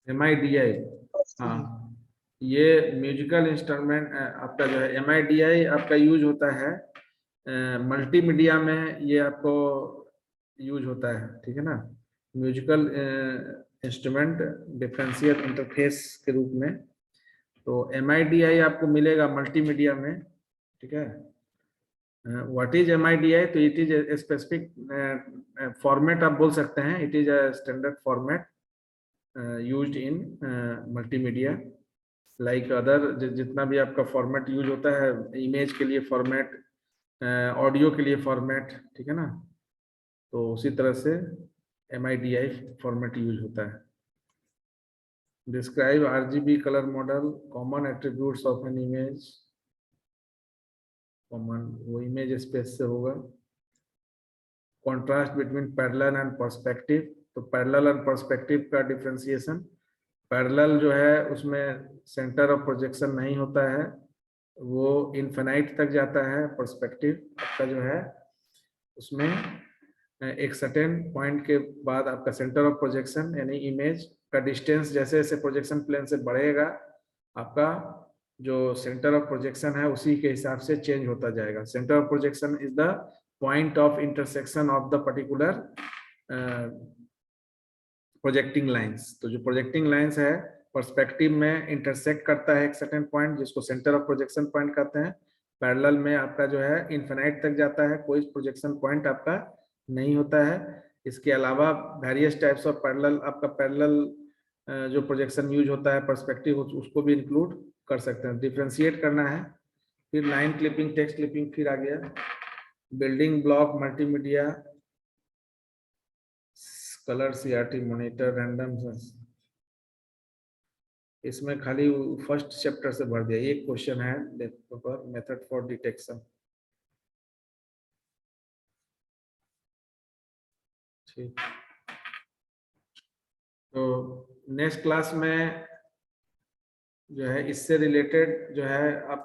एमआईडीआई, हाँ ये म्यूजिकल इंस्ट्रूमेंट आपका जो है एमआईडीआई आपका यूज होता है मल्टीमीडिया में, ये आपको यूज होता है, ठीक है ना। म्यूजिकल इंस्ट्रूमेंट डिफरेंशियल इंटरफेस के रूप में। तो एमआईडीआई आपको मिलेगा मल्टीमीडिया में, ठीक है। व्हाट इज एमआईडीआई, तो इट इज स्पेसिफिक फॉर्मेट आप बोल सकते हैं, it is a standard format used in multimedia like other, जितना भी आपका फॉर्मेट यूज होता है, इमेज के लिए फॉर्मेट, ऑडियो के लिए फॉर्मेट, ठीक है ना। तो उसी तरह से एमआईडीआई फॉर्मेट यूज होता है। Describe RGB colour model, common attributes of an image, common वो इमेज स्पेस से होगा। Contrast between parallel and perspective, तो पैरेलल एंड पर्सपेक्टिव का डिफरेंशिएशन, पैरेलल जो है उसमें सेंटर ऑफ प्रोजेक्शन नहीं होता है, वो इनफिनाइट तक जाता है। पर्सपेक्टिव आपका जो है उसमें एक सर्टेन पॉइंट के बाद आपका सेंटर ऑफ प्रोजेक्शन यानी इमेज का डिस्टेंस जैसे जैसे प्रोजेक्शन प्लेन से बढ़ेगा, आपका जो सेंटर ऑफ प्रोजेक्शन है उसी के हिसाब से चेंज होता जाएगा। Centre of projection is the point of intersection of the particular projecting lines. तो जो प्रोजेक्टिंग लाइंस है पर्सपेक्टिव में इंटरसेक्ट करता है एक सर्टेन पॉइंट जिसको सेंटर ऑफ प्रोजेक्शन पॉइंट कहते हैं। पैरेलल में आपका जो है इन्फिनाइट तक जाता है, कोई प्रोजेक्शन पॉइंट आपका नहीं होता है। इसके अलावा वेरियस टाइप्स ऑफ पैरेलल, आपका पैरेलल जो प्रोजेक्शन यूज होता है पर्सपेक्टिव, उसको भी इंक्लूड कर सकते हैं। डिफरेंशिएट करना है। फिर लाइन क्लिपिंग, टेक्स्ट क्लिपिंग, फिर आ गया building block, multimedia, colour, CRT, monitor, random. इसमें खाली फर्स्ट चैप्टर से भर दिया। एक क्वेश्चन है पर मेथड फॉर डिटेक्शन। ठीक, तो नेक्स्ट क्लास में जो है इससे रिलेटेड जो है आप